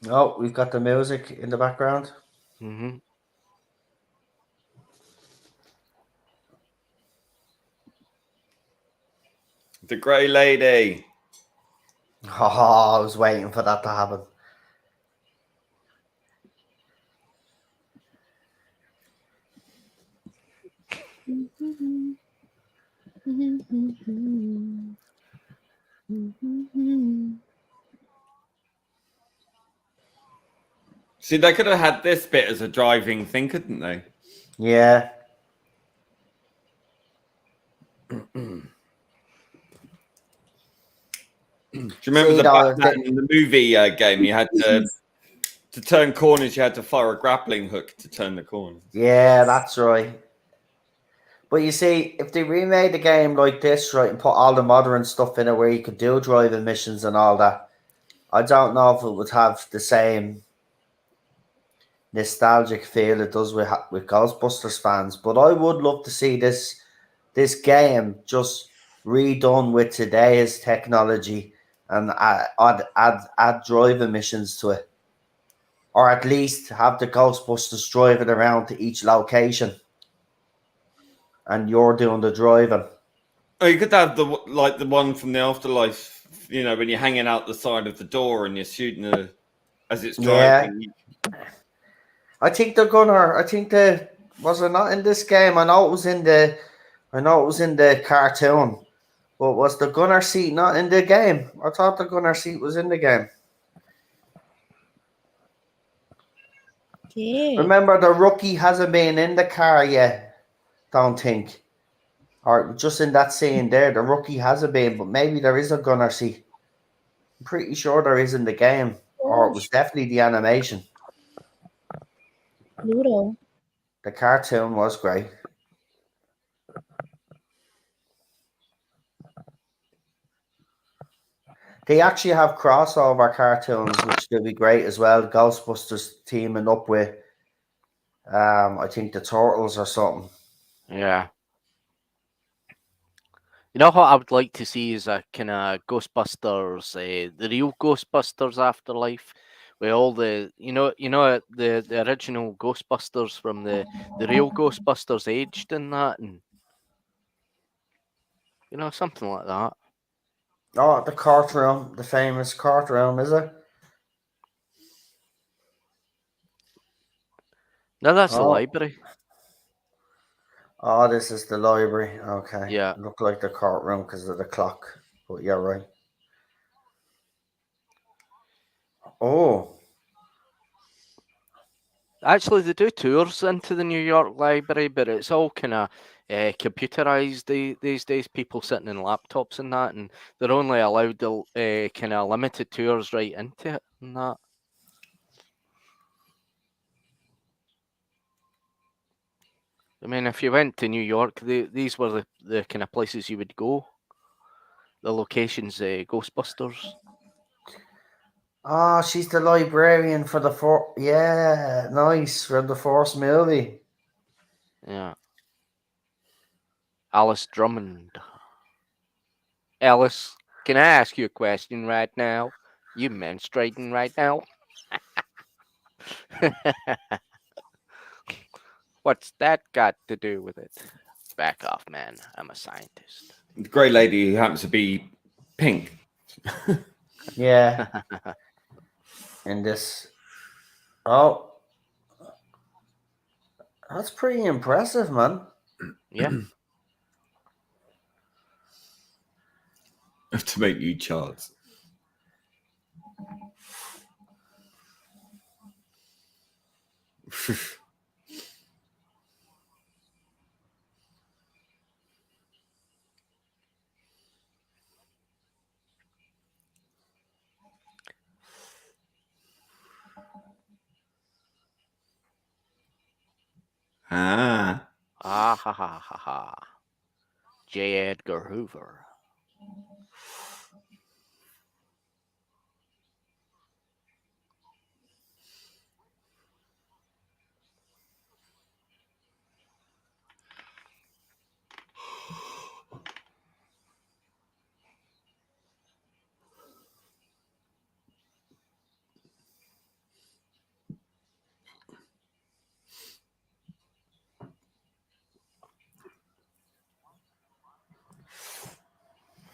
Oh, we've got the music in the background. Mm-hmm. The Grey Lady. Oh, I was waiting for that to happen. See, they could have had this bit as a driving thing, couldn't they? Yeah. Do you remember See, the though, Batman in the movie game? You had to turn corners. You had to fire a grappling hook to turn the corners. Yeah, that's right. But you see, if they remade the game like this, right, and put all the modern stuff in it where you could do driving missions and all that, I don't know if it would have the same nostalgic feel it does with Ghostbusters fans. But I would love to see this game just redone with today's technology and add driving missions to it, or at least have the Ghostbusters driving around to each location and you're doing the driving. Oh, you could have the one from the afterlife. You know, when you're hanging out the side of the door and you're shooting as it's Yeah. driving. I think they're gonna. I think was it not in this game? I know it was in the. I know it was in the cartoon, but was the gunner seat not in the game? I thought the gunner seat was in the game. Okay. Remember, the rookie hasn't been in the car yet. Don't think, or just in that scene there, the rookie hasn't been, but maybe there is a gunner seat. I'm pretty sure there is in the game, or it was definitely the animation. Pluto. The cartoon was great. They actually have crossover cartoons, which will be great as well. Ghostbusters teaming up with, I think the Turtles or something. Yeah. You know what I would like to see is a kind of Ghostbusters, the real Ghostbusters afterlife, with all the the original Ghostbusters from the real Ghostbusters aged in that, and something like that. Oh, the courtroom, the famous courtroom, is it? No, that's the Oh, library. oh, this is the library. Okay, Yeah. it looked like the courtroom because of the clock, but you're right. Oh, Actually, they do tours into the New York Library, but it's all kind of computerized these days. People sitting in laptops and that, and they're only allowed the kind of limited tours right into it and that. I mean, if you went to New York, these were the kind of places you would go. The locations, Ghostbusters. oh, she's the librarian for the Yeah, nice for the first movie. Yeah. Alice Drummond. Alice, can I ask you a question right now? You menstruating right now? What's that got to do with it? Back off, man. I'm a scientist. The grey lady who happens to be pink. Yeah, in this. Oh, that's pretty impressive, man. Yeah. To make new charts. Ah. Ah ha ha ha ha. J. Edgar Hoover.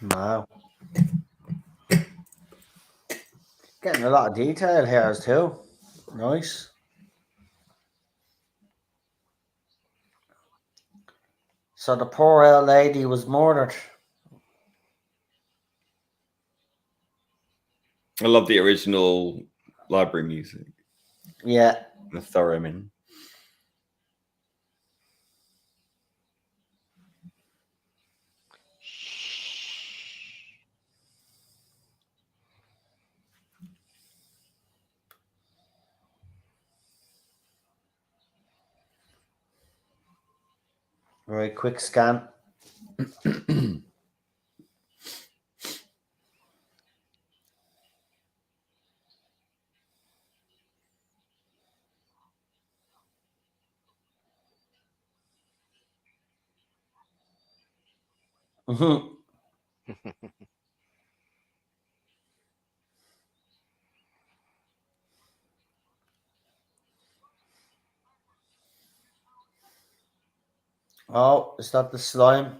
Wow. Getting a lot of detail here too. Nice. So the poor old lady was murdered. I love the original library music. Yeah. The theremin. Very quick scan. Mhm. Oh, is that the slime?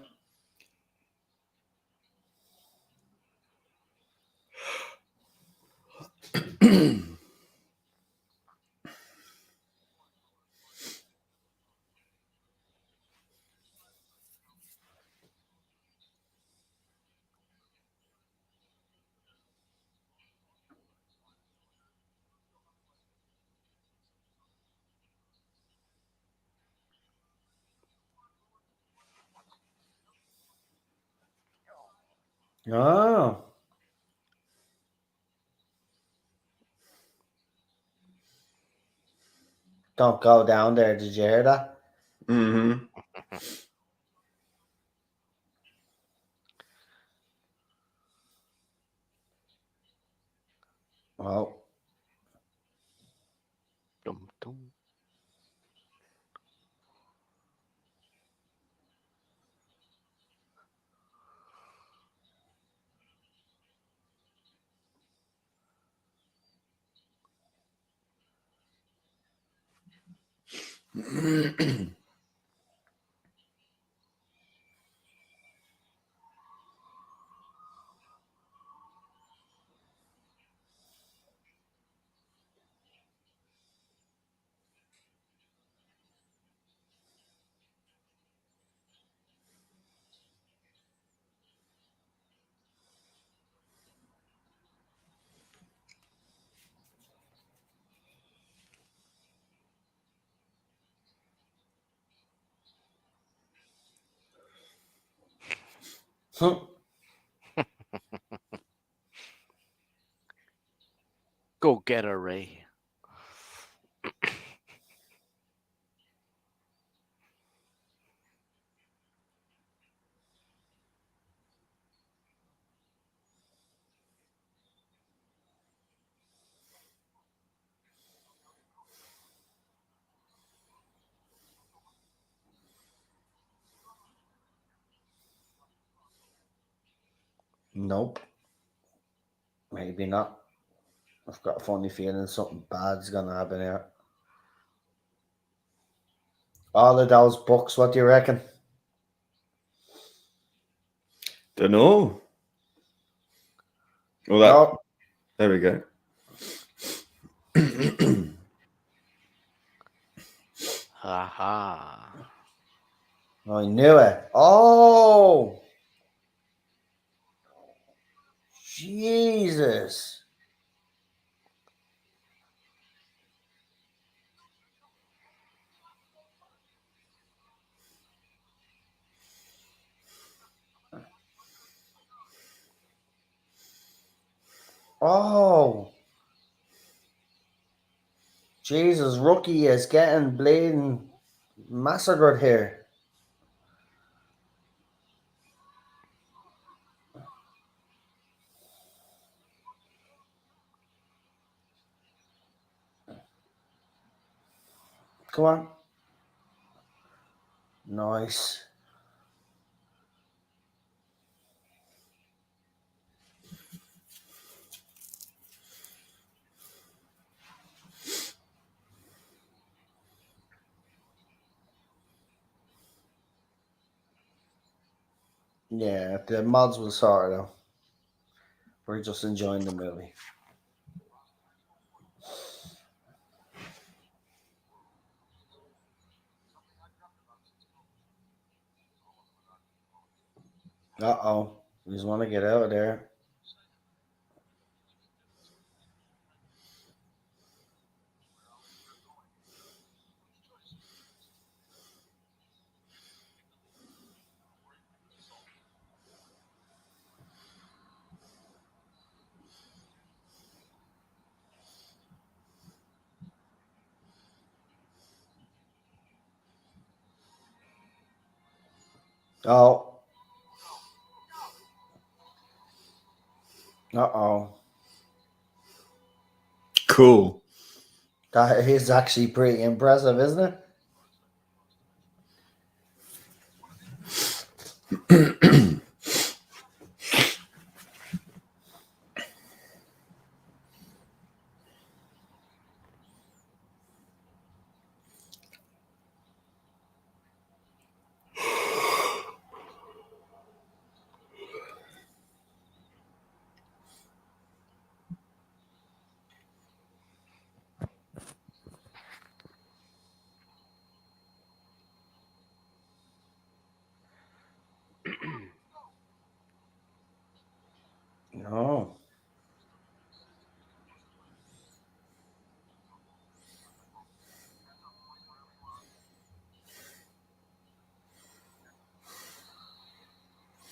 Oh. Don't go down there. Did you hear that? Mm-hmm. Oh. Dum, dum. Go get her, Ray. Nope. Maybe not. I've got a funny feeling something bad's gonna happen here. All of those books, what do you reckon? Don't know. Well, that, Oh, there we go. Haha. I knew it. Oh, Jesus. Oh, Jesus. Rookie is getting bleeding massacred here. Come on. Nice. Yeah, the mods will sort it out. We're just enjoying the movie. Uh-oh. We just want to get out of there. Oh. Uh-oh. Cool. That is actually pretty impressive, isn't it?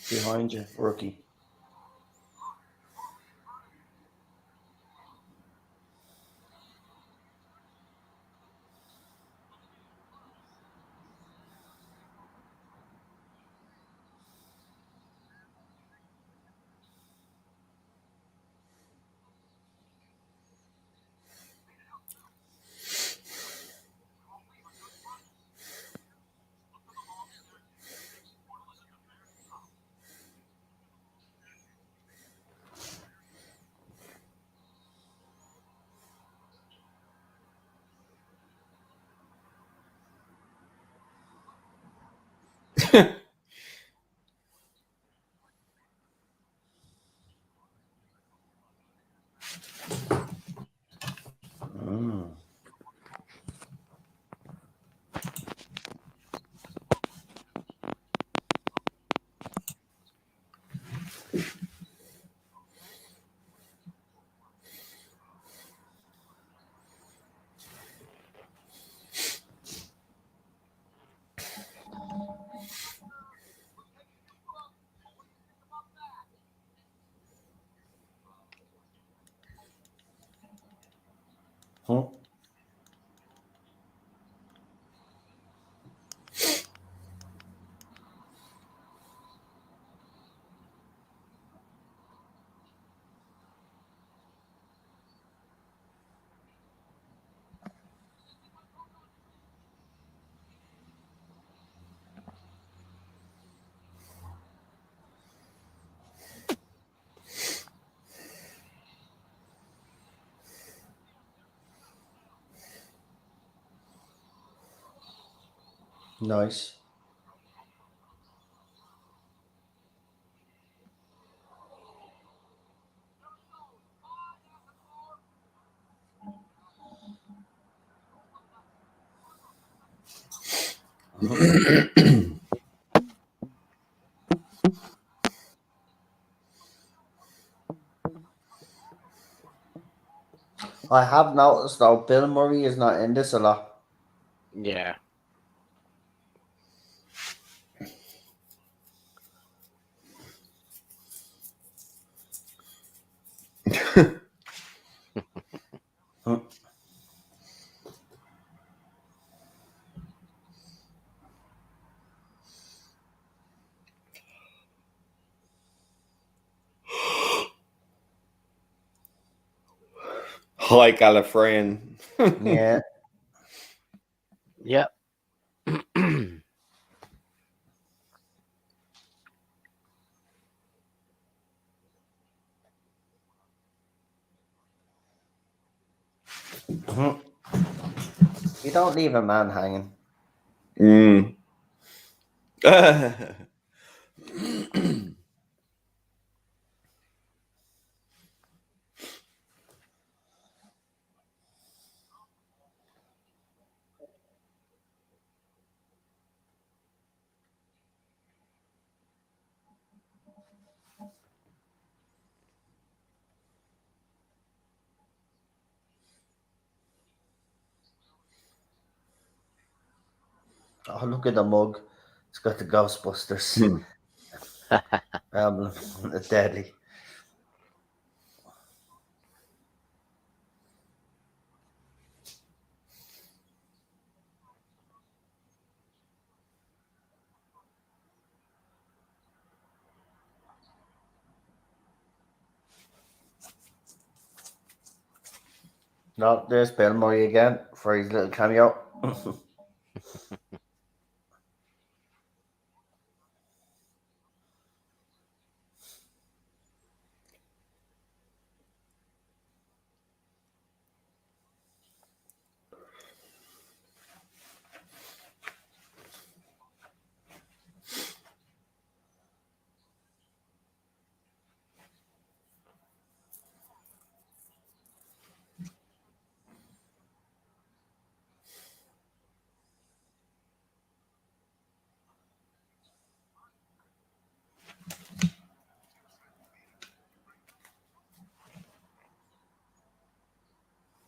Behind you, rookie. Mm. Huh? Nice. I have noticed though, Bill Murray is not in this a lot. Yeah. Huh. Hi, Gallifreyan. Yeah. Yep. Mhm. You don't leave a man hanging. Mm. Oh, look at the mug. It's got the Ghostbusters emblem. It's deadly. No, there's Bill Murray again for his little cameo.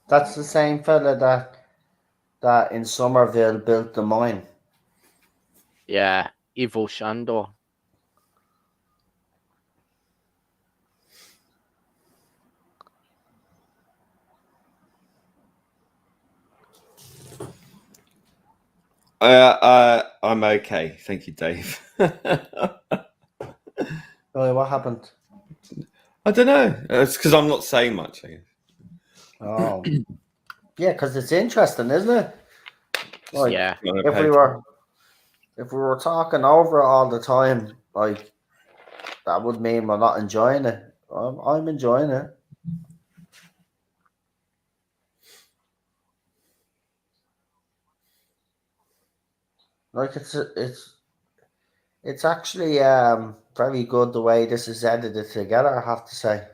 That's the same fella that in Somerville built the mine. Yeah. Evil Shandor. I'm okay. Thank you, Dave. Oh, what happened? I don't know. It's because I'm not saying much. I guess. Oh, yeah, because it's interesting, isn't it? Like, Yeah. if we were talking over it all the time, like that would mean we're not enjoying it. I'm enjoying it. Like it's actually very good the way this is edited together, I have to say.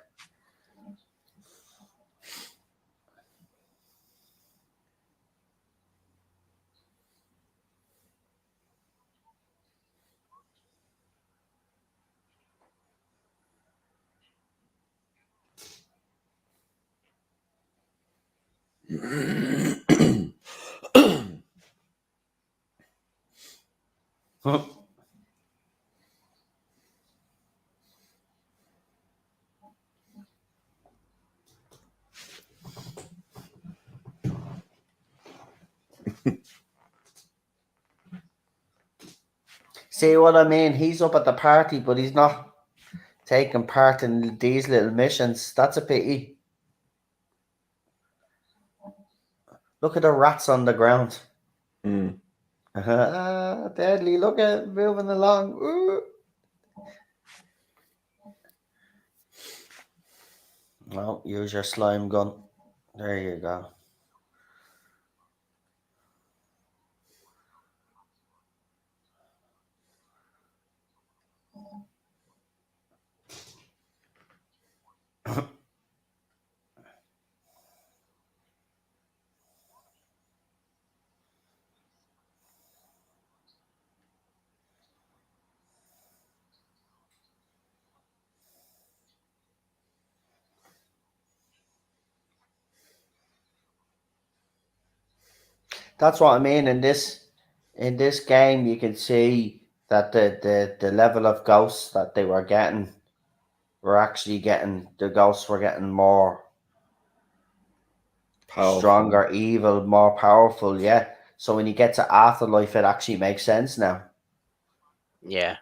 See what I mean? He's up at the party, but he's not taking part in these little missions. That's a pity. Look at the rats on the ground. Mm. Deadly. Look at it moving along. Ooh. Well, use your slime gun. There you go. That's what I mean. In this game, you can see that the level of ghosts that they were getting the ghosts were getting more Powerful. stronger, evil, more powerful. Yeah. So when you get to afterlife, it actually makes sense now. Yeah.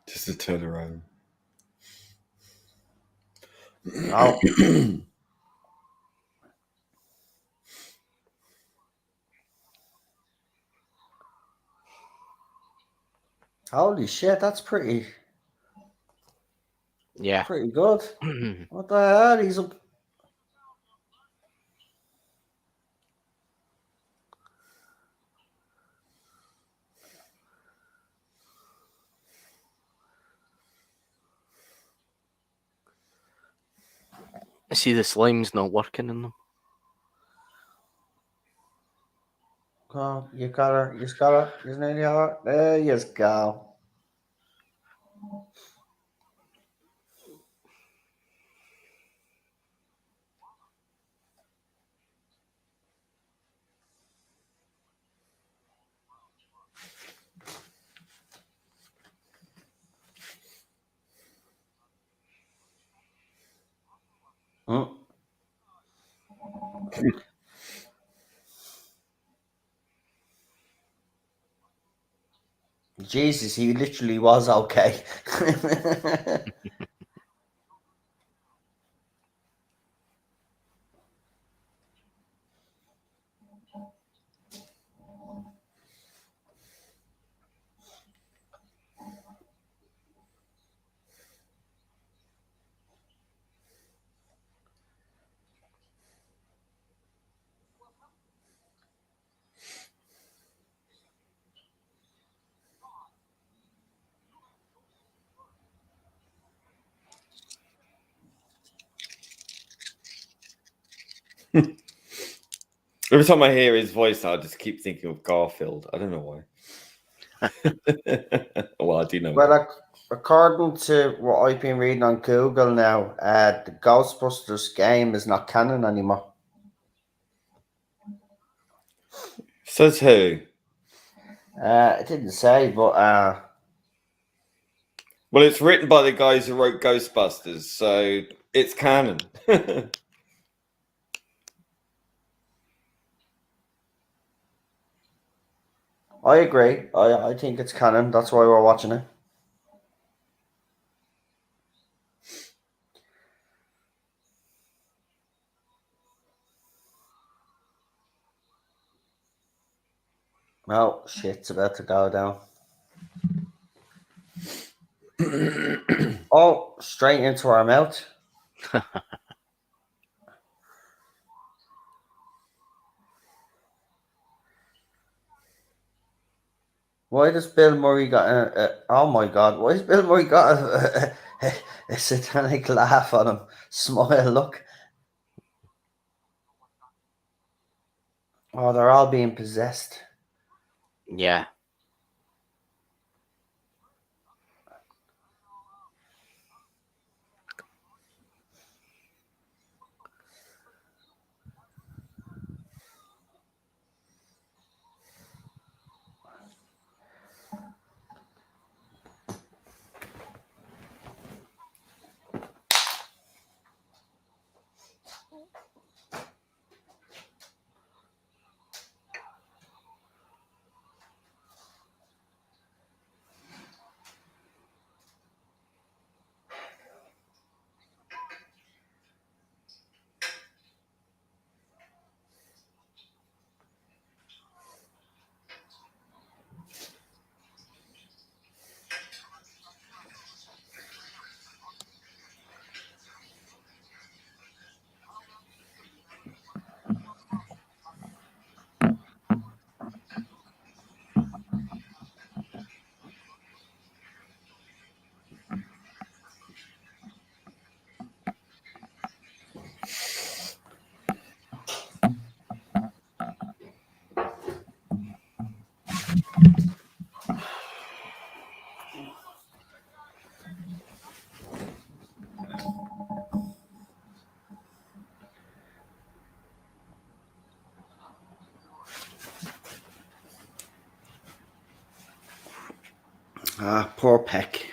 Just a turn around. Oh, holy shit! That's Yeah. pretty good. What the hell? He's up. I see the slime's not working in them. Oh, you got her. You got her. Isn't it? There you go. Hmm. Jesus, he literally was okay. Every time I hear his voice, I just keep thinking of Garfield. I don't know why. Well, I do know. Well, according to what I've been reading on Google now, the Ghostbusters game is not canon anymore. Says who? It didn't say, but Well, it's written by the guys who wrote Ghostbusters, so it's canon. I agree. I think it's canon. That's why we're watching it. Oh, shit's about to go down. Oh, straight into our mouth. Why does Bill Murray got oh my god, why has Bill Murray got a satanic laugh on him? Smile, look. Oh, they're all being possessed. Yeah. Ah, poor Peck.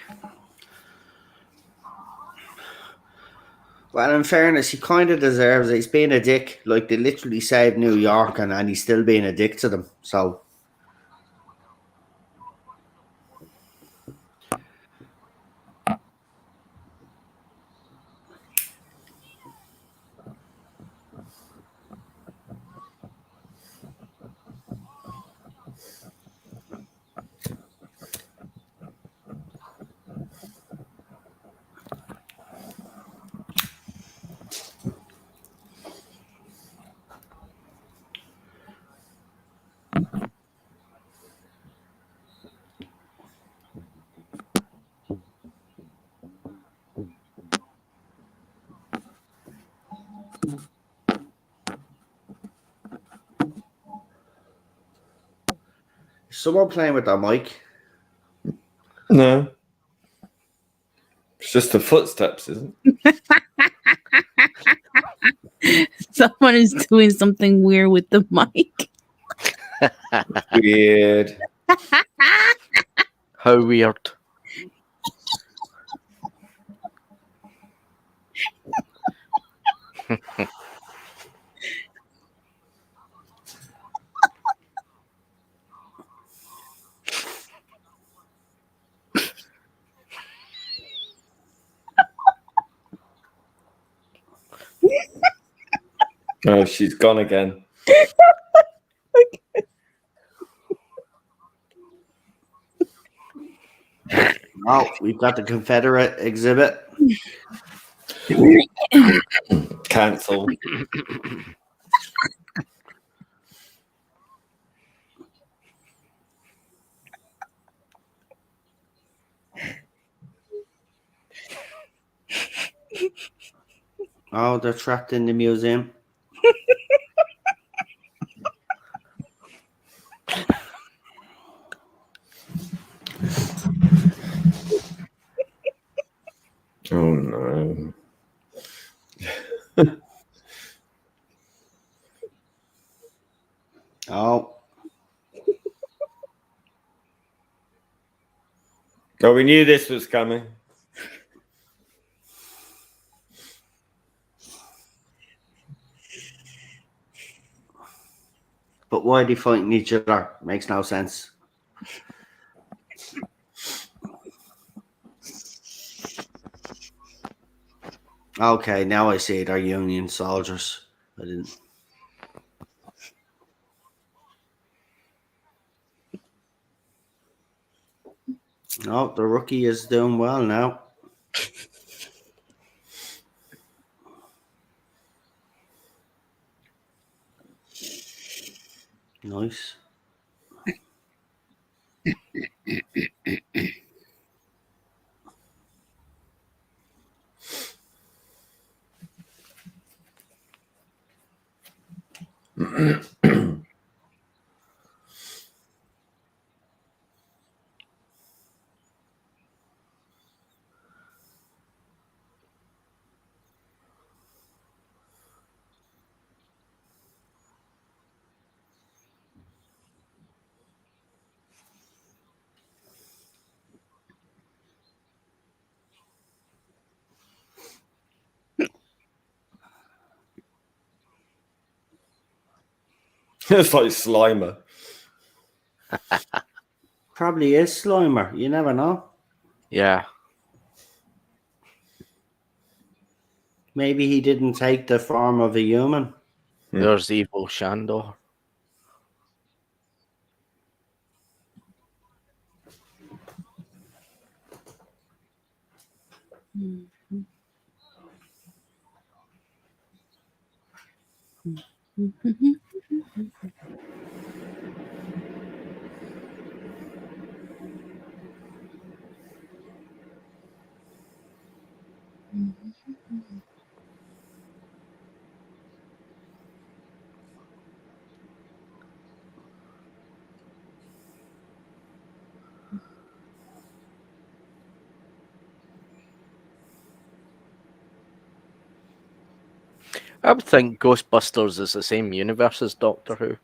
Well, in fairness, he kind of deserves it. He's being a dick. Like, they literally saved New York, and he's still being a dick to them. So, is someone playing with their mic? No. It's just the footsteps, isn't it? Someone is doing something weird with the mic. Weird. How weird. Oh, she's gone again. Oh, we've got the Confederate exhibit. Cancel. Oh, they're trapped in the museum. Oh, Oh, we knew this was coming. but why are they fighting each other? Makes no sense. Okay, now I see they're Union soldiers. I didn't. Oh, the rookie is doing well now. Nice. It's like Slimer. Probably is Slimer. You never know. Yeah. Maybe he didn't take the form of a human. There's evil Shandor. I would think Ghostbusters is the same universe as Doctor Who.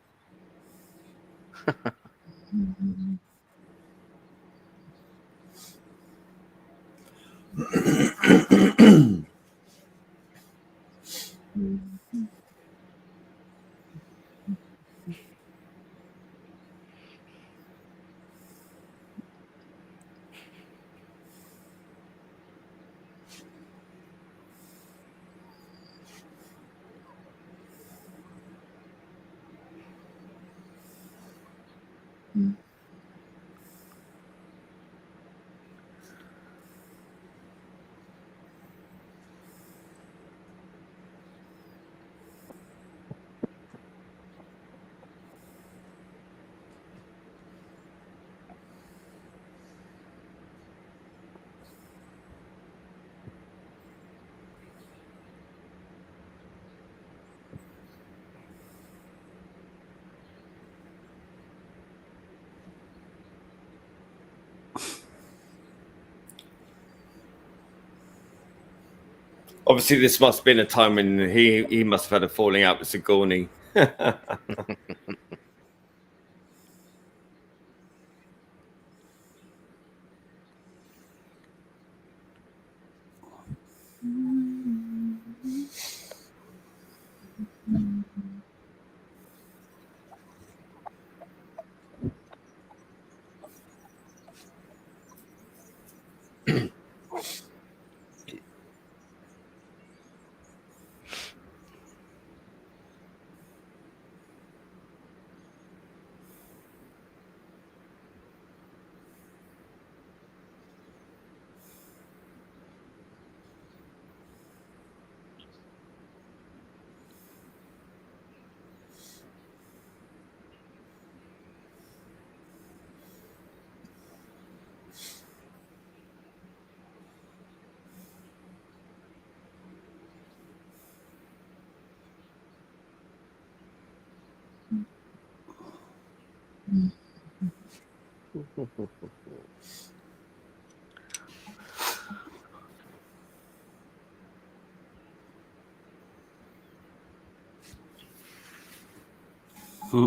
Obviously, this must have been a time when he must have had a falling out with Sigourney. Hmm.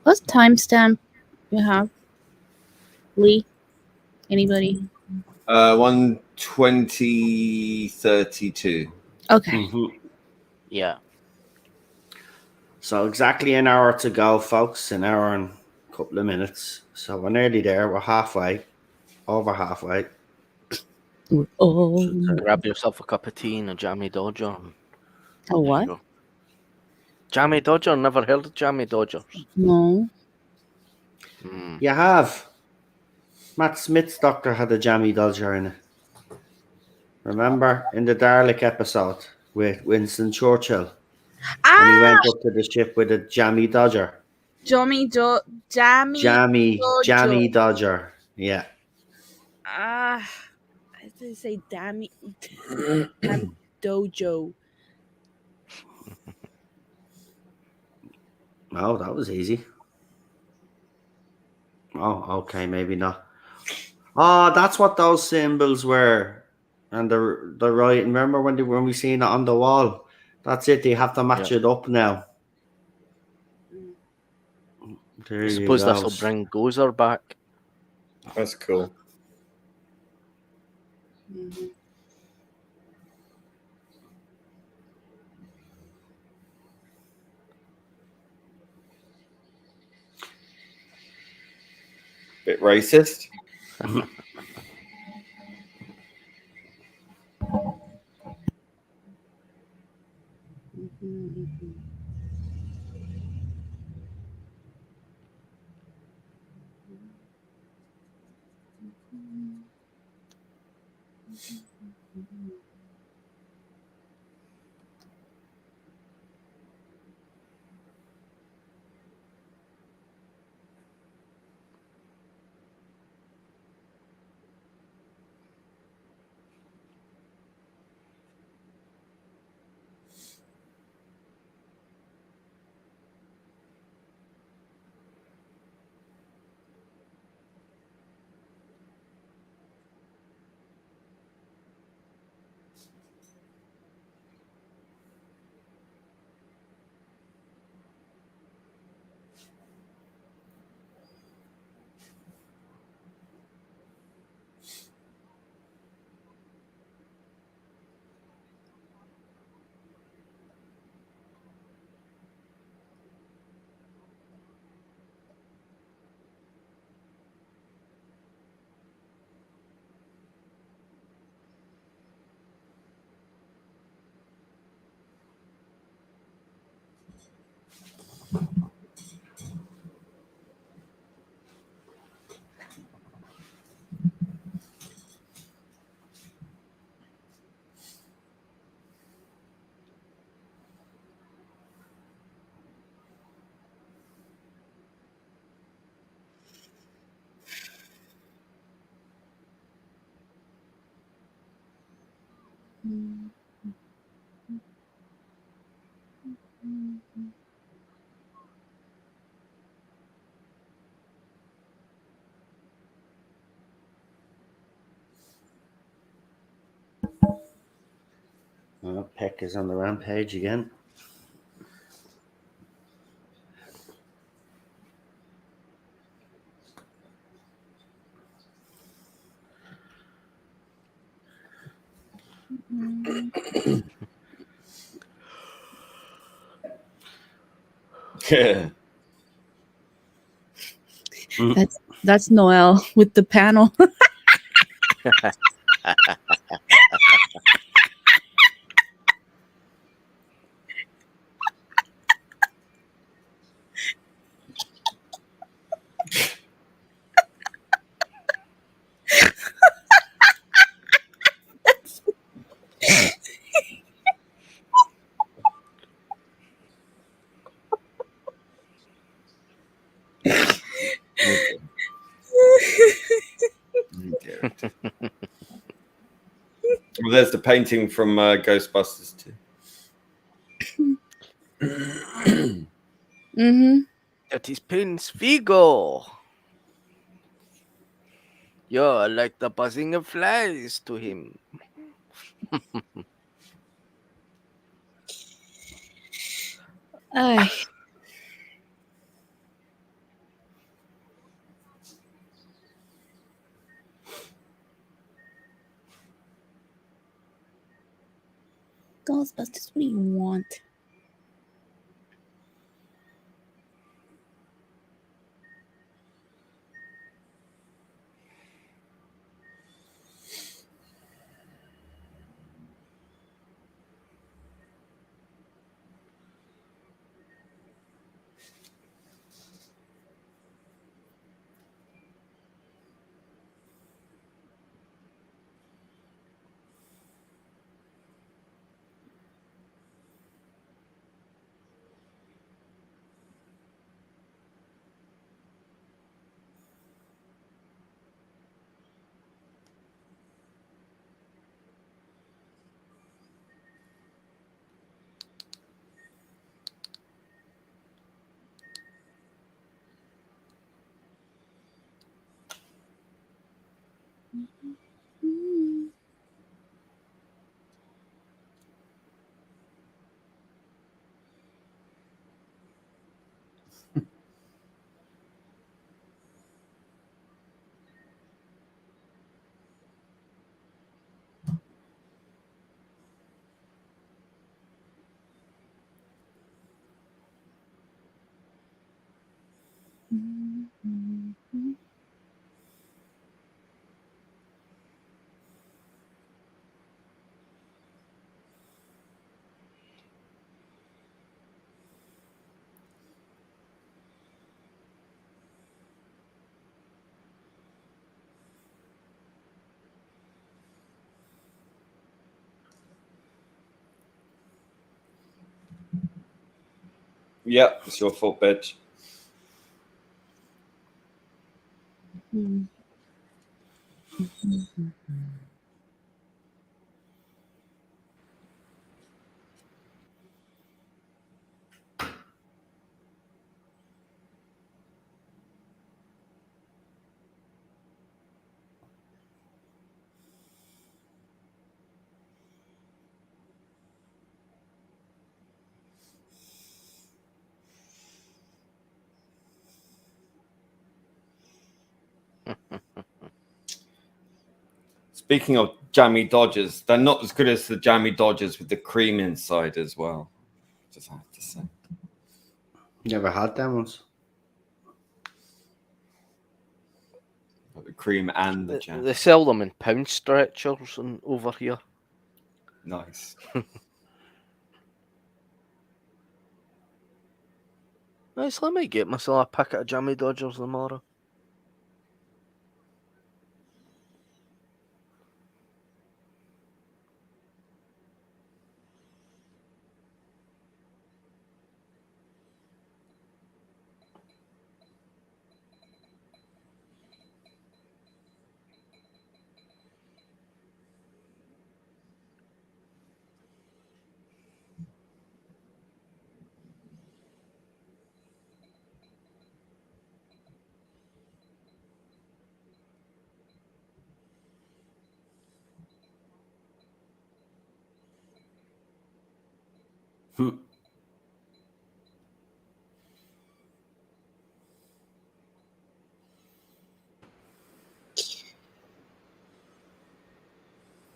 What timestamp you have, Lee? Anybody? 1:20:32. Okay. Mhm. Yeah. So exactly an hour to go, folks. An hour and a couple of minutes. So we're nearly there. We're halfway. Over halfway. Oh, Grab yourself a cup of tea and a jammy Dodger. a There you what? go. Jammy Dodger? Never heard of Jammy Dodgers? No. Mm. You have. Matt Smith's doctor had a jammy dodger in it. Remember in the Dalek episode with Winston Churchill? And he Ah, went up to the ship with a jammy dodger. Jammy Jammy Dojo. dodger. Yeah. Ah, I did say Dammy Dojo. Oh, that was easy. Oh, okay, maybe not. Oh, that's what those symbols were. And the right. Remember when we seen it on the wall? That's it. They have to match it up now. There I you suppose go. this will bring Gozer back. That's cool. Bit racist. Peck is on the rampage again. Yeah. That's Noel with the panel. Well, there's the painting from Ghostbusters too. Mm-hmm. That is Prince Vigo. You're like the buzzing of flies to him. Ay. Ghostbusters, what do you want? Yep, it's your fault, bitch. Speaking of jammy Dodgers, they're not as good as the jammy Dodgers with the cream inside as well. Just have to say. Never had them ones. The cream and the jam. They sell them in pound stretchers and over here. Nice. Nice, let me get myself a packet of Jammy Dodgers tomorrow.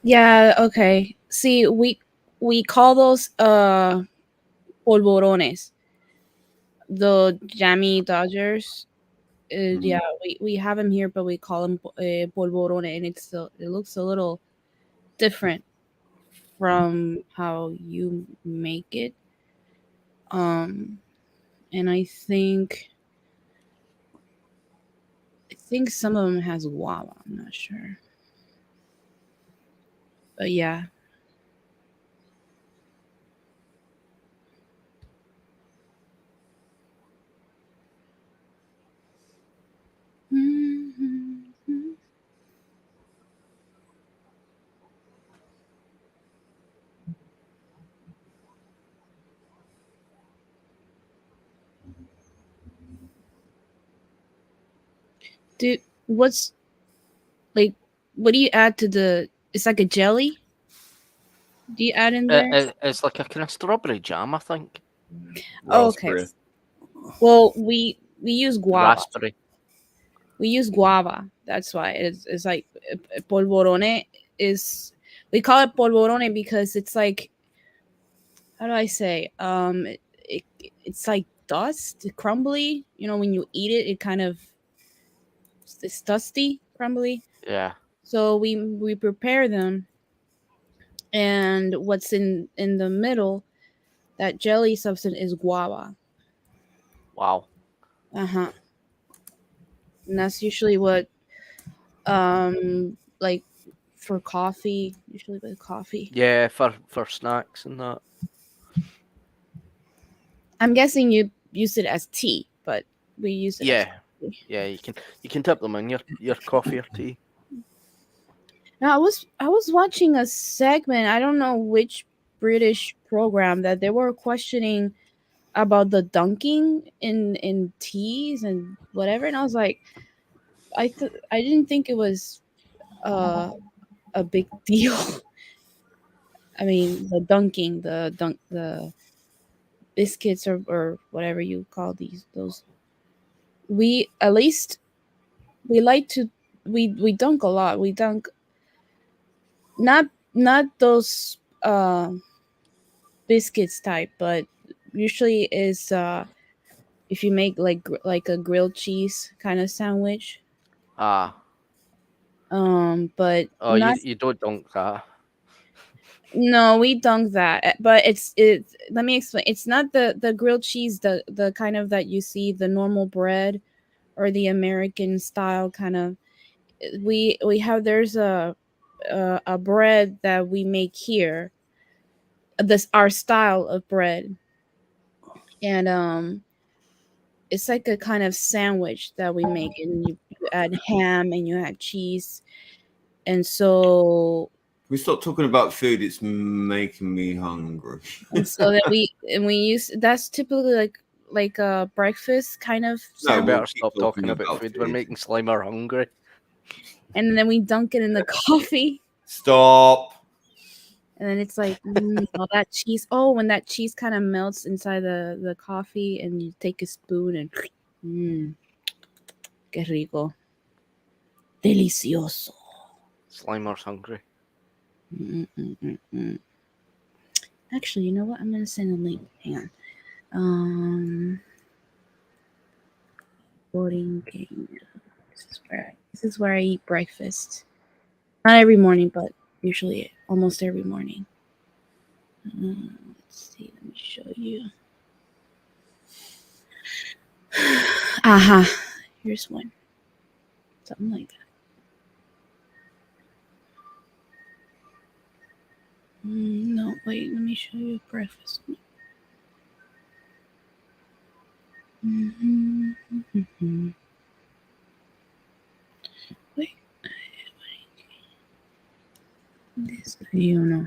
Yeah, okay. See, we call those polvorones. The jammy Dodgers. Yeah, we have them here, but we call them polvorone, and it looks a little different from how you make it. And I think some of them has guava. I'm not sure, but yeah. Do what's like? What do you add to the? It's like a jelly. Do you add in there? It's like a kind of strawberry jam, I think. Oh, okay. Raspberry. Well, we use guava. Raspberry. We use guava. That's why it's like polvorone is. We call it polvorone because it's like, how do I say? It's like dust, crumbly. You know, when you eat it, it kind of it's dusty, crumbly. Yeah. So we prepare them, and what's in the middle, that jelly substance is guava. Wow. Uh-huh. And that's usually what like for coffee, usually with coffee. Yeah, for snacks and that. I'm guessing you use it as tea, but we use it as Yeah. coffee. Yeah, you can tip them in your coffee or tea. Now I was watching a segment, I don't know which British program, that they were questioning about the dunking in teas and whatever, and I was like, I didn't think it was uh a big deal. I mean, the dunking, the biscuits or whatever you call those. We at least we like to we dunk a lot. We dunk not those biscuits type, but usually is if you make like a grilled cheese kind of sandwich. Ah. But Oh, not. you don't dunk that. No, we dunk that, but it's. Let me explain. It's not the grilled cheese, the kind of that you see, the normal bread or the American style kind of. We have there's a bread that we make here. This our style of bread, and it's like a kind of sandwich that we make, and you add ham and you add cheese, and so We stop talking about food. It's making me hungry. that we use that's typically like a breakfast kind of We No, sandwich, we'll better keep stop talking about about food. We're making Slimer hungry. and then we dunk it in the coffee, Stop. and then it's like all that cheese. Oh, when that cheese kind of melts inside the coffee, and you take a spoon and qué rico, delicioso. Slimer's hungry. Mm. Actually, you know what? I'm gonna send a link. Hang on. Boarding game. This is where I eat breakfast. Not every morning, but usually almost every morning. Let's see. Let me show you. Aha. Here's one. Something like that. No, wait. Let me show you breakfast. Wait. This you know.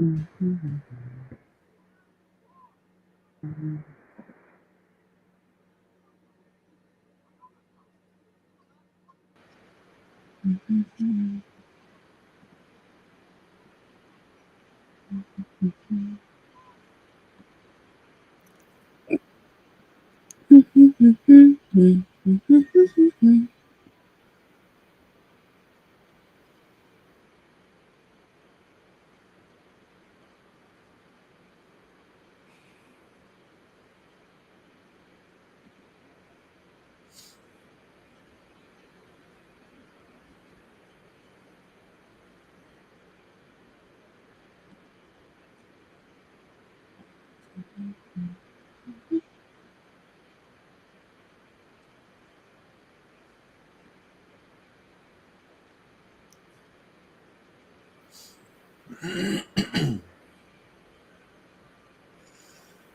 Mhm. Mhm.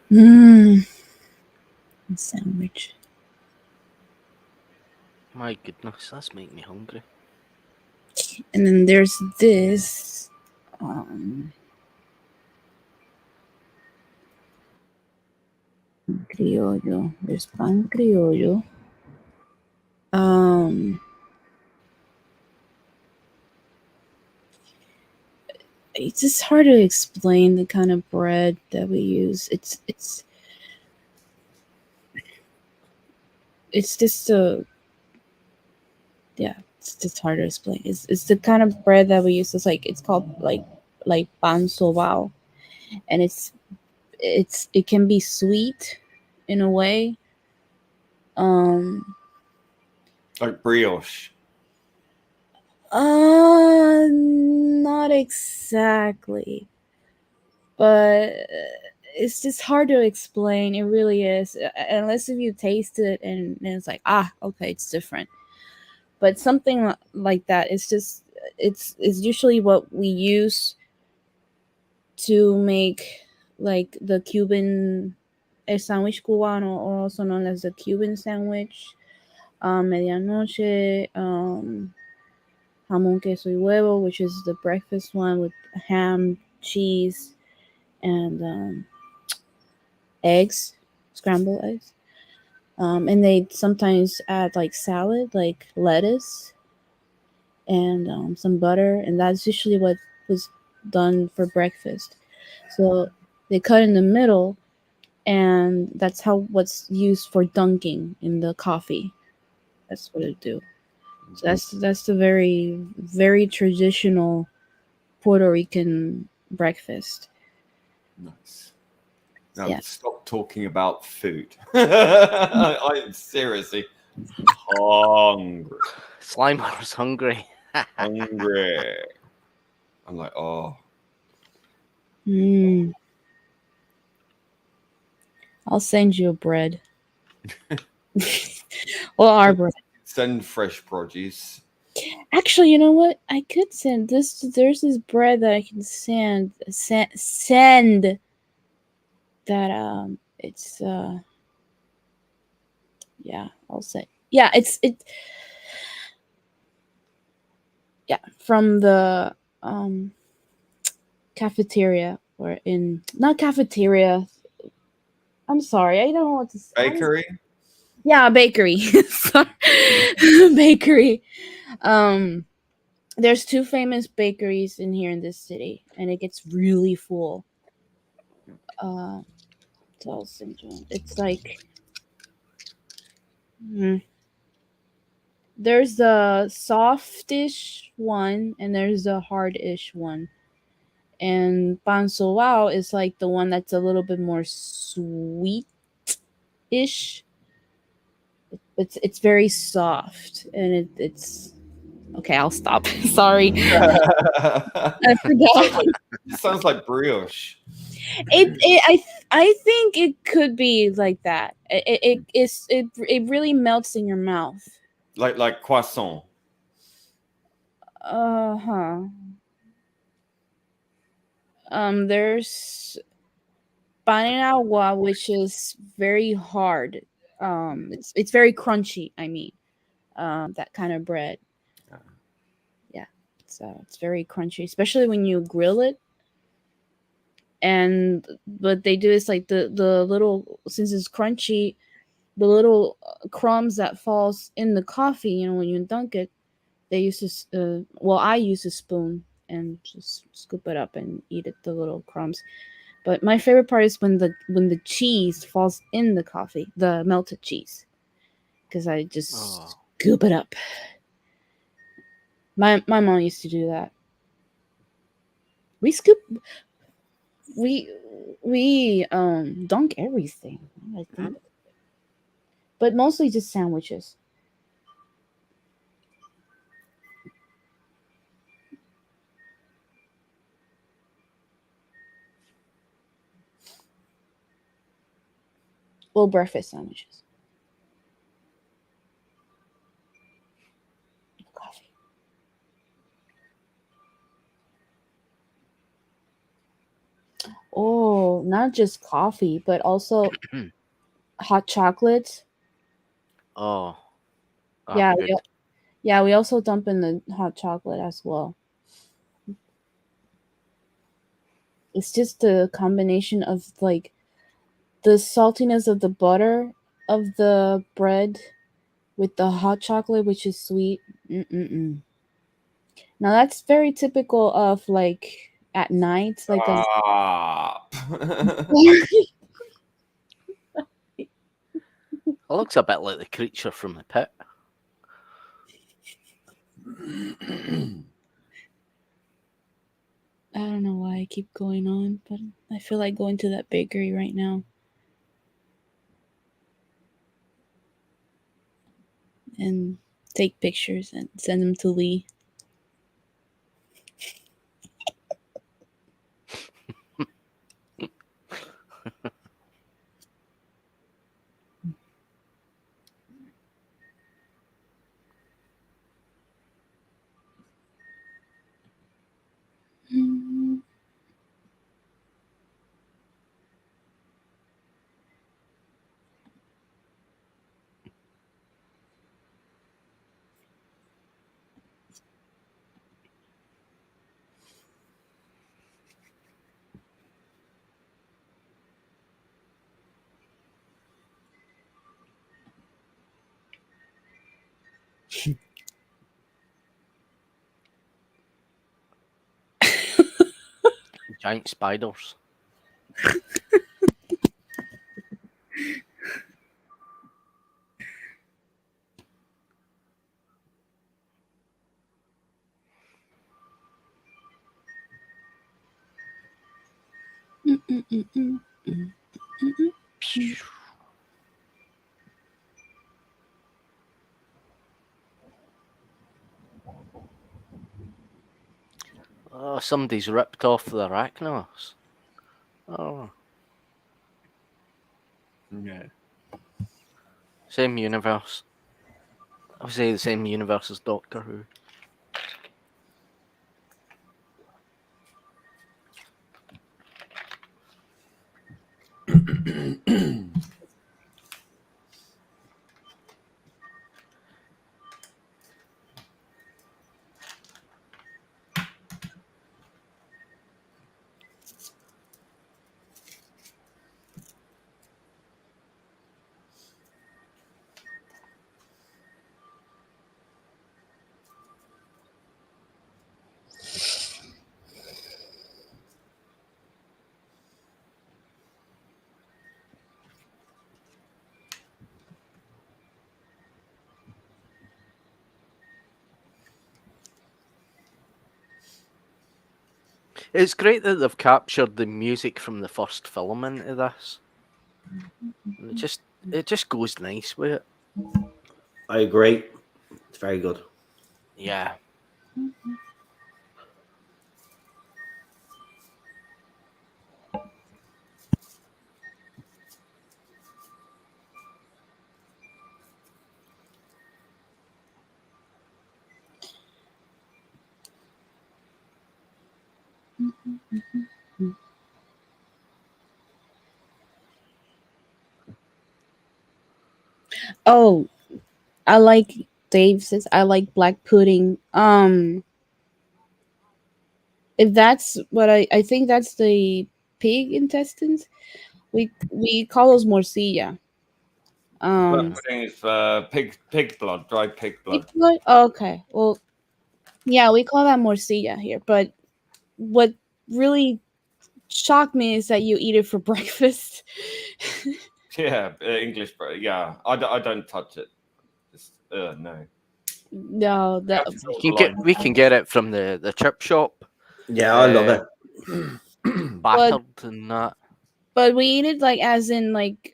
Mm. Sandwich. My goodness, that's making me hungry. And then there's this. Criollo. There's pan criollo. It's just hard to explain the kind of bread that we use. It's just it's just hard to explain. It's the kind of bread that we use. It's called like pan sobao, and it can be sweet in a way. Like brioche. Not exactly, but it's just hard to explain. It really is, unless if you taste it and it's like, okay, it's different. But something like that, it's usually what we use to make like the Cuban el sandwich cubano, or also known as the Cuban sandwich, medianoche, jamón, queso y huevo, which is the breakfast one with ham, cheese, and eggs, scrambled eggs. And they sometimes add like salad, like lettuce, and some butter, and that's usually what was done for breakfast. So they cut in the middle, and that's how what's used for dunking in the coffee. That's what it do. So that's the very very traditional Puerto Rican breakfast. Nice. Now Yeah. stop talking about food. I'm seriously hungry. Slimer's hungry. Hungry. I'm like, oh. Mm. I'll send you a bread. Well, our bread. Send fresh produce. Actually, you know what? I could send this. There's this bread that I can send. That it's yeah. I'll say yeah. Yeah, from the cafeteria, or in not cafeteria. I'm sorry, I don't know what to say. Bakery? Yeah, bakery. Sorry. Bakery. Um, there's two famous bakeries in here in this city, and it gets really full. So I'll send you one. It's like there's the softish one, and there's the hardish one. And pan sobao is like the one that's a little bit more sweet ish. It's very soft, and it's okay. I'll stop. Sorry, I forgot. Sounds like brioche. I think it could be like that. It really melts in your mouth. Like croissant. Huh. There's pan en agua, which is very hard. It's very crunchy. I mean, that kind of bread. Yeah, it's very crunchy, especially when you grill it. And what they do is like the little, since it's crunchy, the little crumbs that falls in the coffee, when you dunk it, they use this. Well, I use a spoon and just scoop it up and eat it. The little crumbs. But my favorite part is when the cheese falls in the coffee, the melted cheese, because I just Oh. scoop it up. My mom used to do that. We scoop we dunk everything. I think, but mostly just sandwiches. Well, breakfast sandwiches. Coffee. Oh, not just coffee, but also hot chocolate. Oh, Yeah, good. we also dump in the hot chocolate as well. It's just a combination of like the saltiness of the butter of the bread with the hot chocolate, which is sweet. Mm-mm-mm. Now that's very typical of like at night, like a Ah. It looks a bit like the creature from the pit. I don't know why I keep going on, but I feel like going to that bakery right now and take pictures and send them to Lee. Giant spiders. Oh, somebody's ripped off the arachnos. Oh, Yeah. same universe. I would say the same universe as Doctor Who. It's great that they've captured the music from the first film into this. And it just goes nice with it. I agree. It's very good. Yeah. Oh, I like Dave says I like black pudding. If that's what I think that's the pig intestines. We call those morcilla. That thing is pig blood, dry pig blood. Pig blood? Oh, okay. Well, yeah, we call that morcilla here. But what really shocked me is that you eat it for breakfast. Yeah, English bread. Yeah, I don't touch it. Just, no. No, that We can get it from the chip shop, Yeah, I love it. battered and that. but we eat it like as in like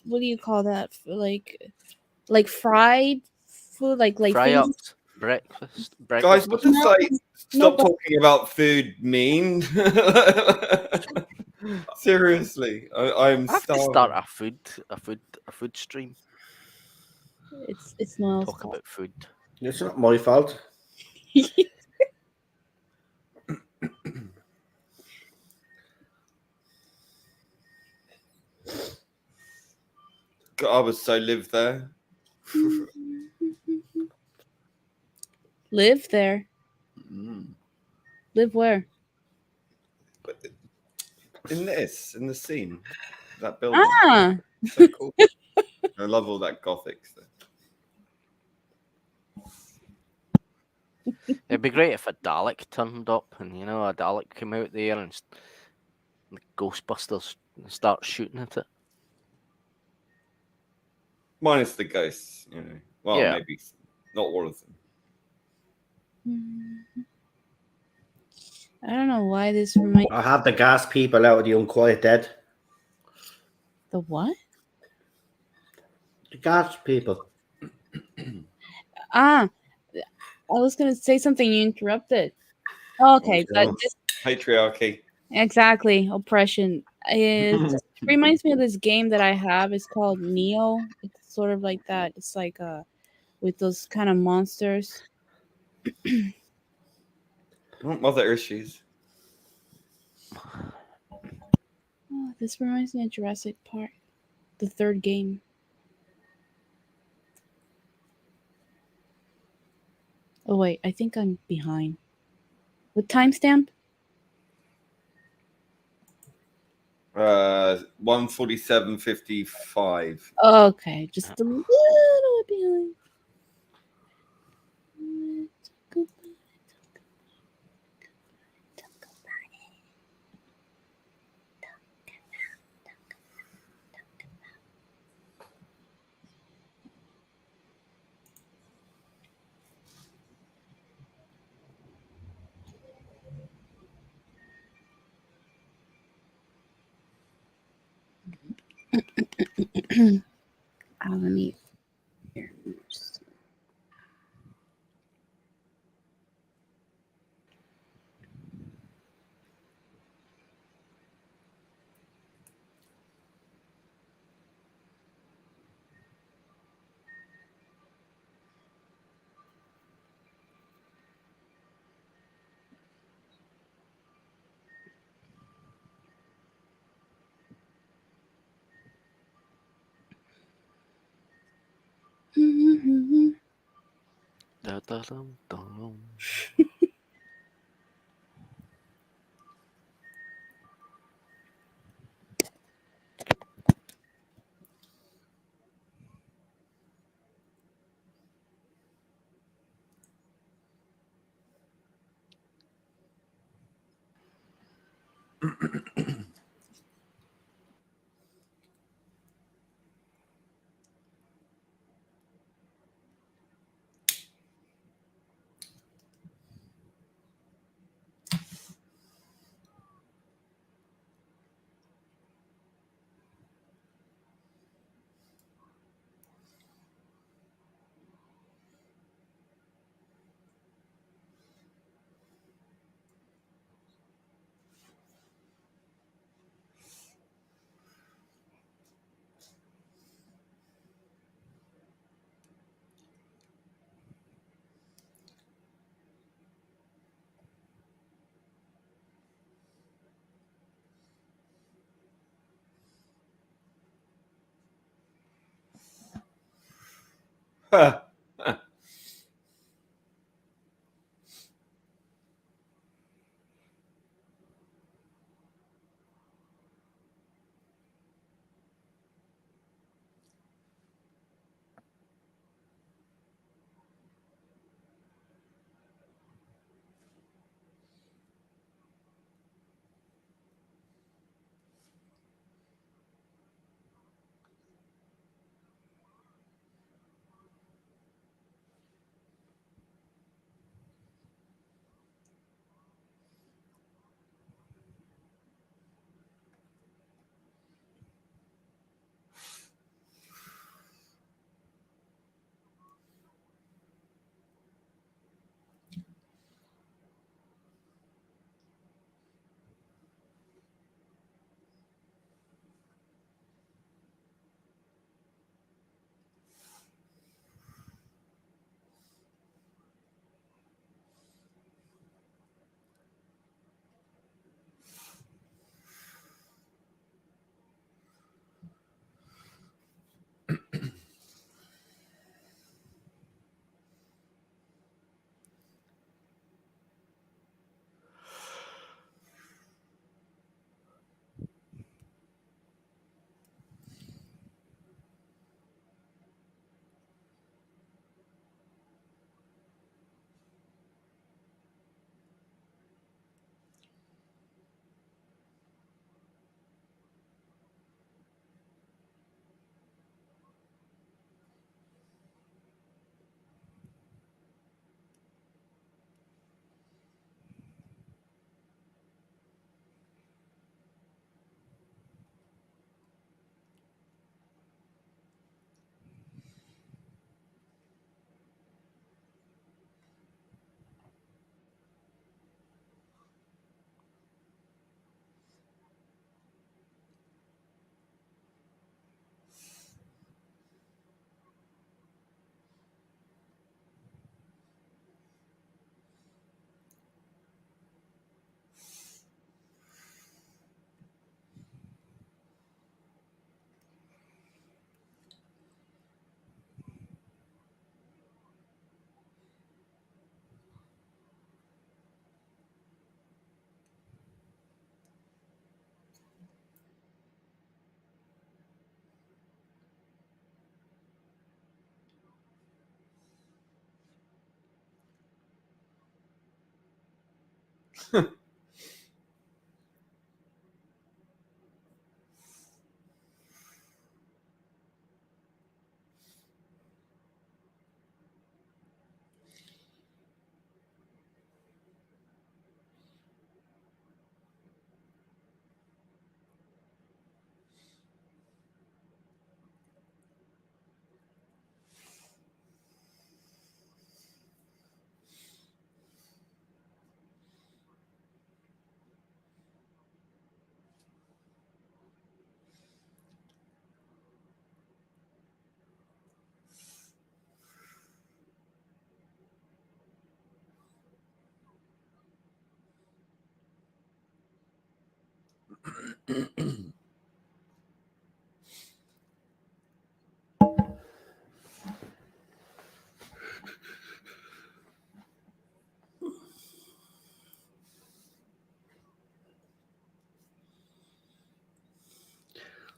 what do you call that? Like fried food, like Fry things. ups, breakfast. Guys, what does No, like no, stop but talking about food mean? Seriously, I'm I have to starving. start a food stream. it's Noel's Talk fault. about food. It's not my fault. God, I would so live there. Live there. Mm. Live where? In the scene, that building. Ah, So cool. I love all that gothic stuff. It'd be great if a Dalek turned up and a Dalek came out there and the Ghostbusters start shooting at it. Minus the ghosts, Well, Yeah. maybe not all of them. I don't know why this reminds I have the gas people out of the Unquiet Dead. the what? The gas people. Ah, I was gonna say something. You interrupted. Okay, but Okay. this Patriarchy. exactly oppression. It reminds me of this game that I have. It's called Neo. It's sort of like that. It's like with those kind of monsters. Mother issues. Oh, this reminds me of Jurassic Park, the third game. Oh wait, I think I'm behind. With timestamp? 147.55. Okay, just a little bit behind. Let me. Da-da-dum-dum.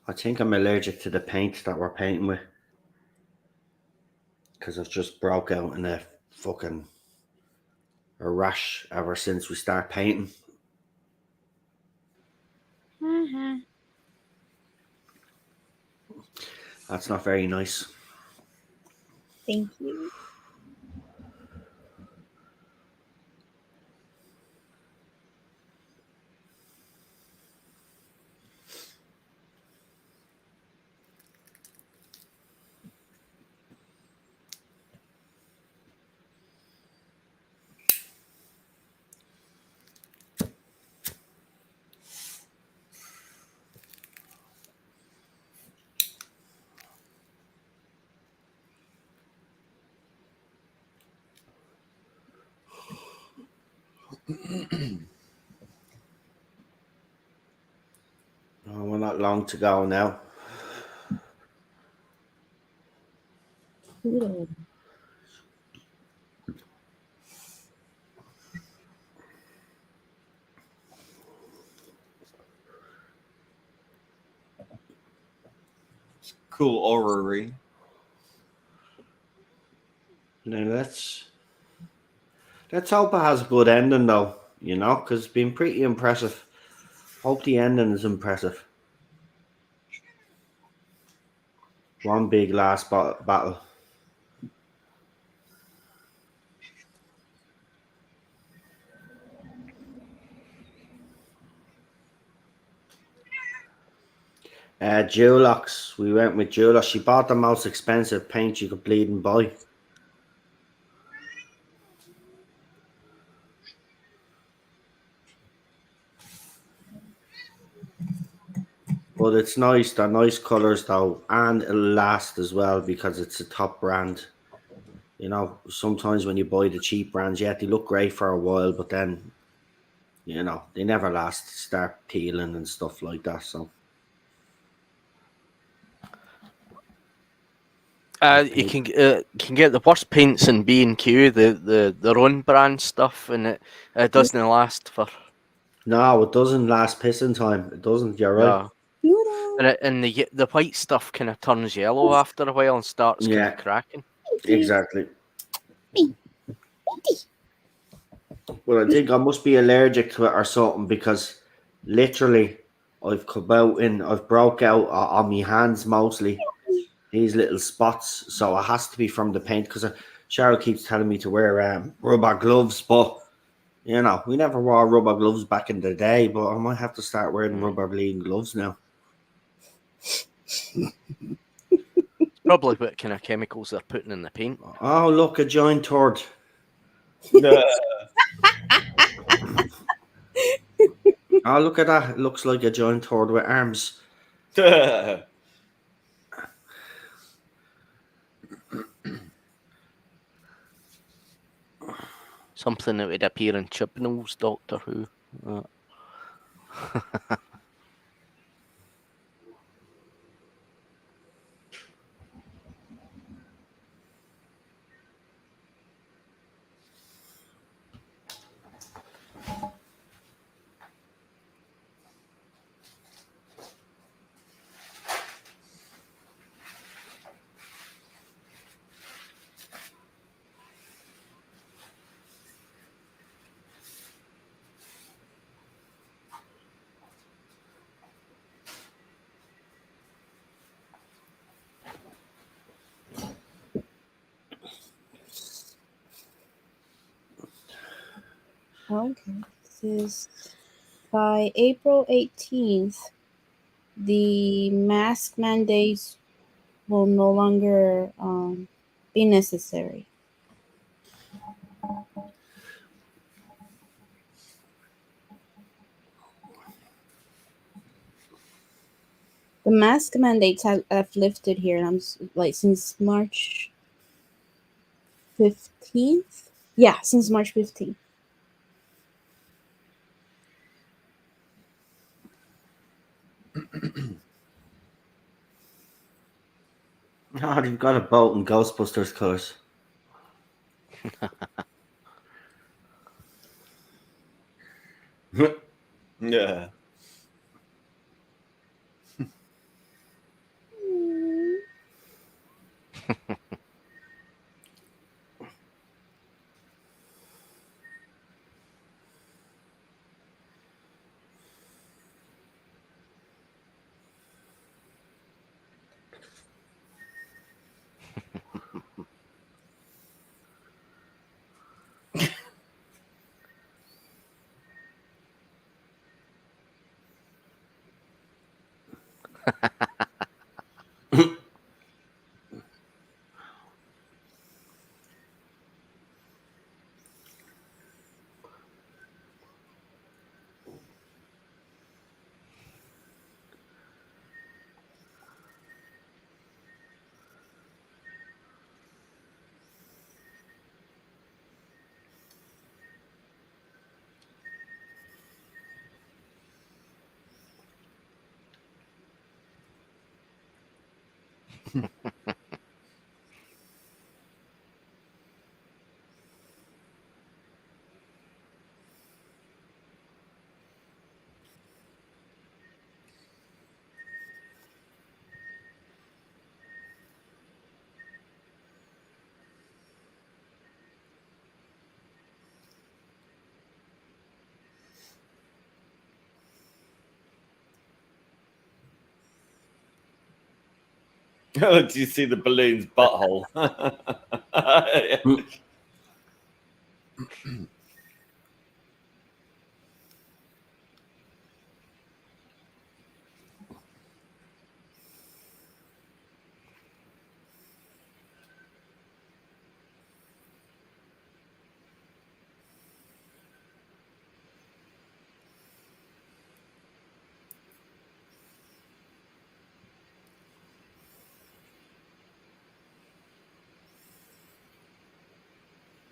I think I'm allergic to the paint that we're painting with. Because I've just broke out in a rash ever since we start painting. That's not very nice. Thank you. Oh, we're not long to go now. Poodle. Cool orrery. Now let's hope it has a good ending though, you know, because it's been pretty impressive. Hope the ending is impressive. One big last battle. Dulux. We went with Dulux. She bought the most expensive paint you could bleed and buy. But it's nice. They're nice colours though, and it'll last as well because it's a top brand. You know, sometimes when you buy the cheap brands, yeah, they look great for a while, but then, you know, they never last. Start peeling and stuff like that. So You can get the worst paints in B&Q, their own brand stuff, and it doesn't last for. no, it doesn't last pissing time. It doesn't. You're right. No. And the white stuff kind of turns yellow after a while and starts kind Yeah. of cracking. Exactly. Well, I think I must be allergic to it or something because literally I've broke out on my hands mostly. These little spots, so it has to be from the paint because Cheryl keeps telling me to wear rubber gloves, but you know we never wore rubber gloves back in the day. But I might have to start wearing rubber bleeding gloves now. Probably what kind of chemicals they're putting in the paint. Oh, look, a giant turd. Oh, look at that! It looks like a giant turd with arms. Something that would appear in Chibnall's Doctor Who. Okay. This is by April 18th, the mask mandates will no longer be necessary. The mask mandates have lifted here, and like since March 15th. Yeah, since March 15th. Oh, they've got a boat in Ghostbusters colours. Yeah. Do you see the balloon's butthole?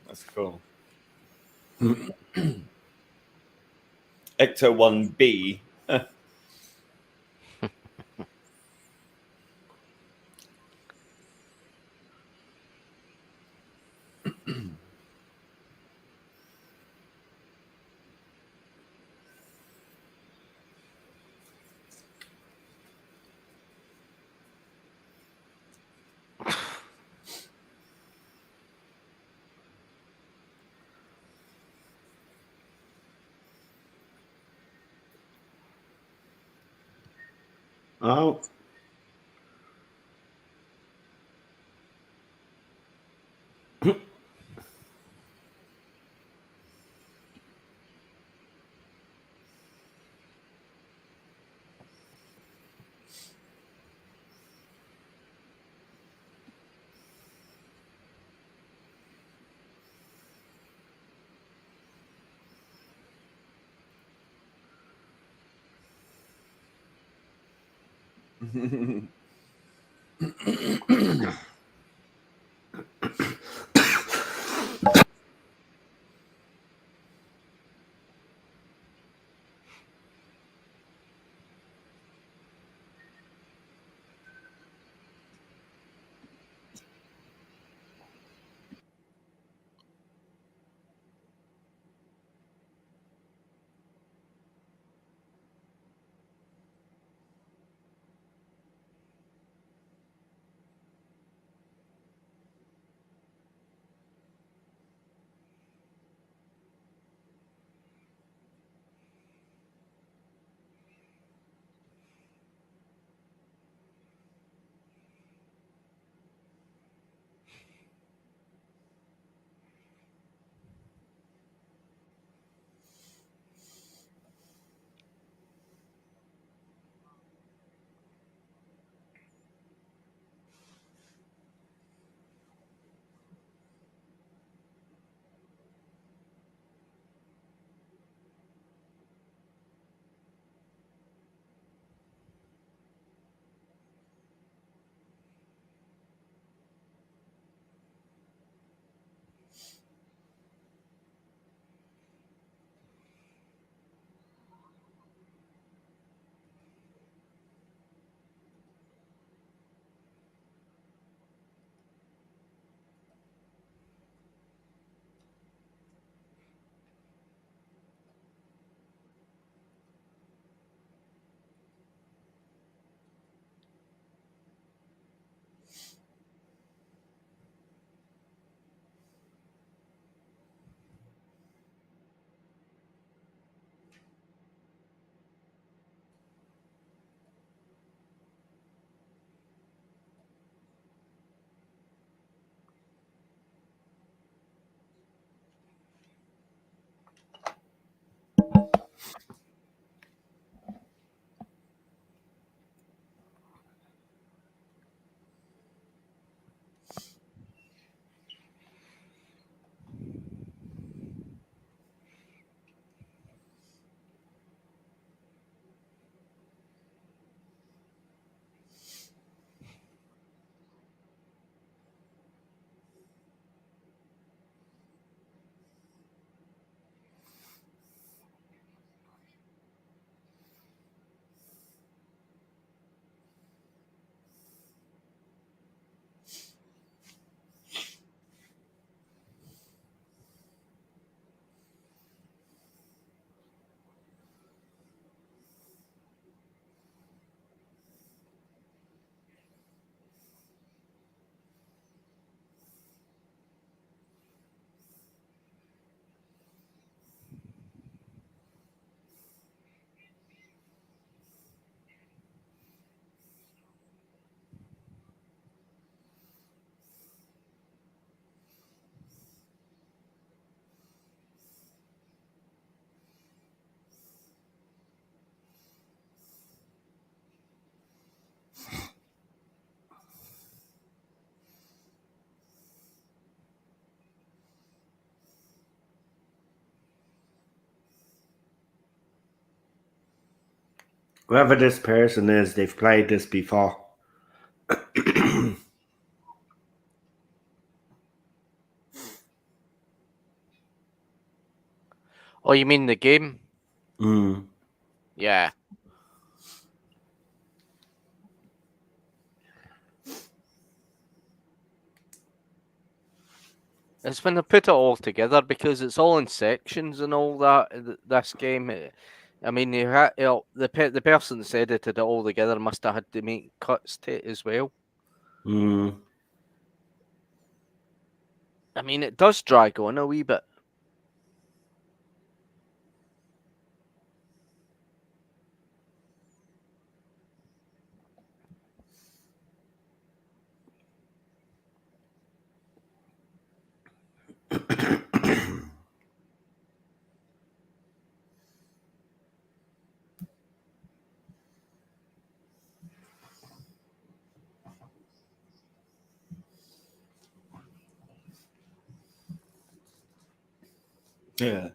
That's cool. Ecto 1B. Oh. Whoever this person is, they've played this before. Oh, you mean the game? Mm. Yeah. It's when they put it all together because it's all in sections and all that. This game, I mean, the person that's edited it all together must have had to make cuts to it as well. Mm. I mean, it does drag on a wee bit. Yeah.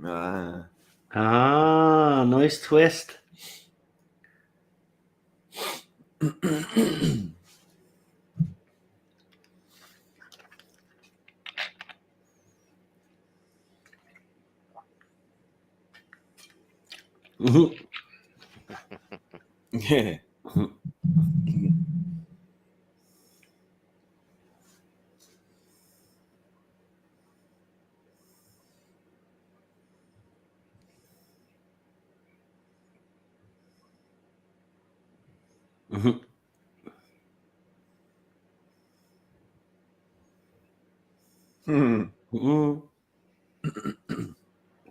Ah. Ah, nice twist. Mhm. Yeah. Mhm. Hmm. Mhm.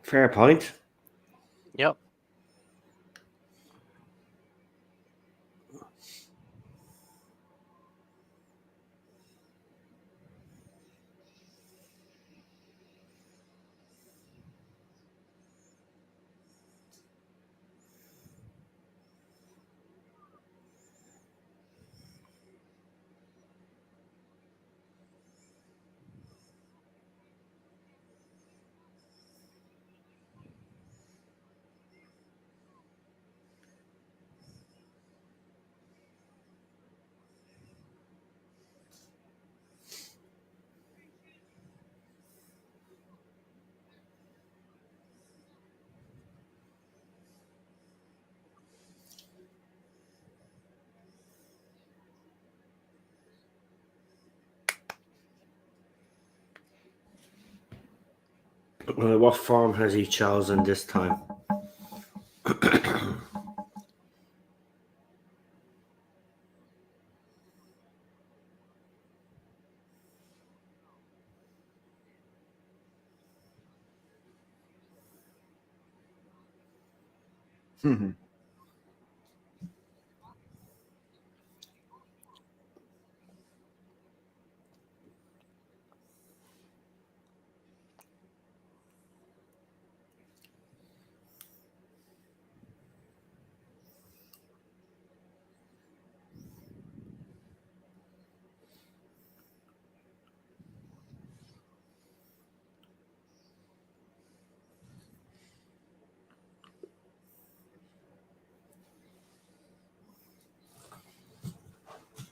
Fair point. Yep. What form has he chosen this time? Hmm.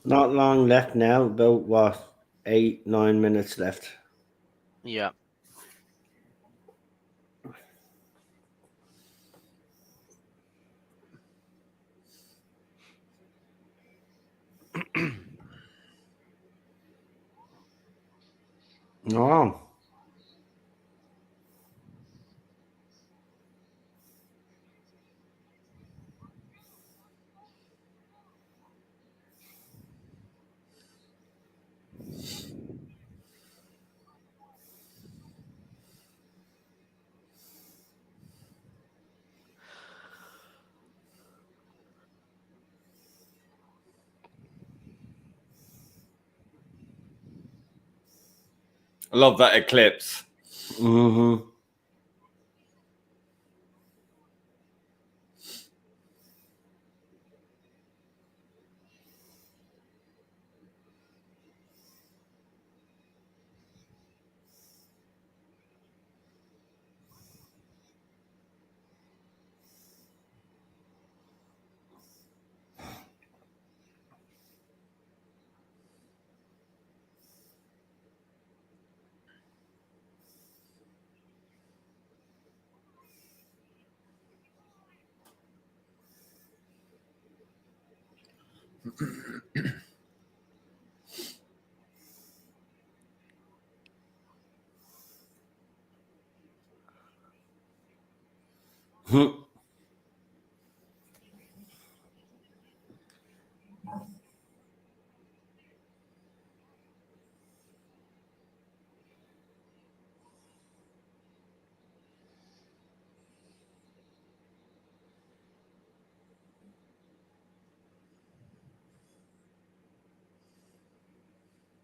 Not long left now. About what? 8, 9 minutes left. Yeah. No. I love that eclipse. Mm-hmm.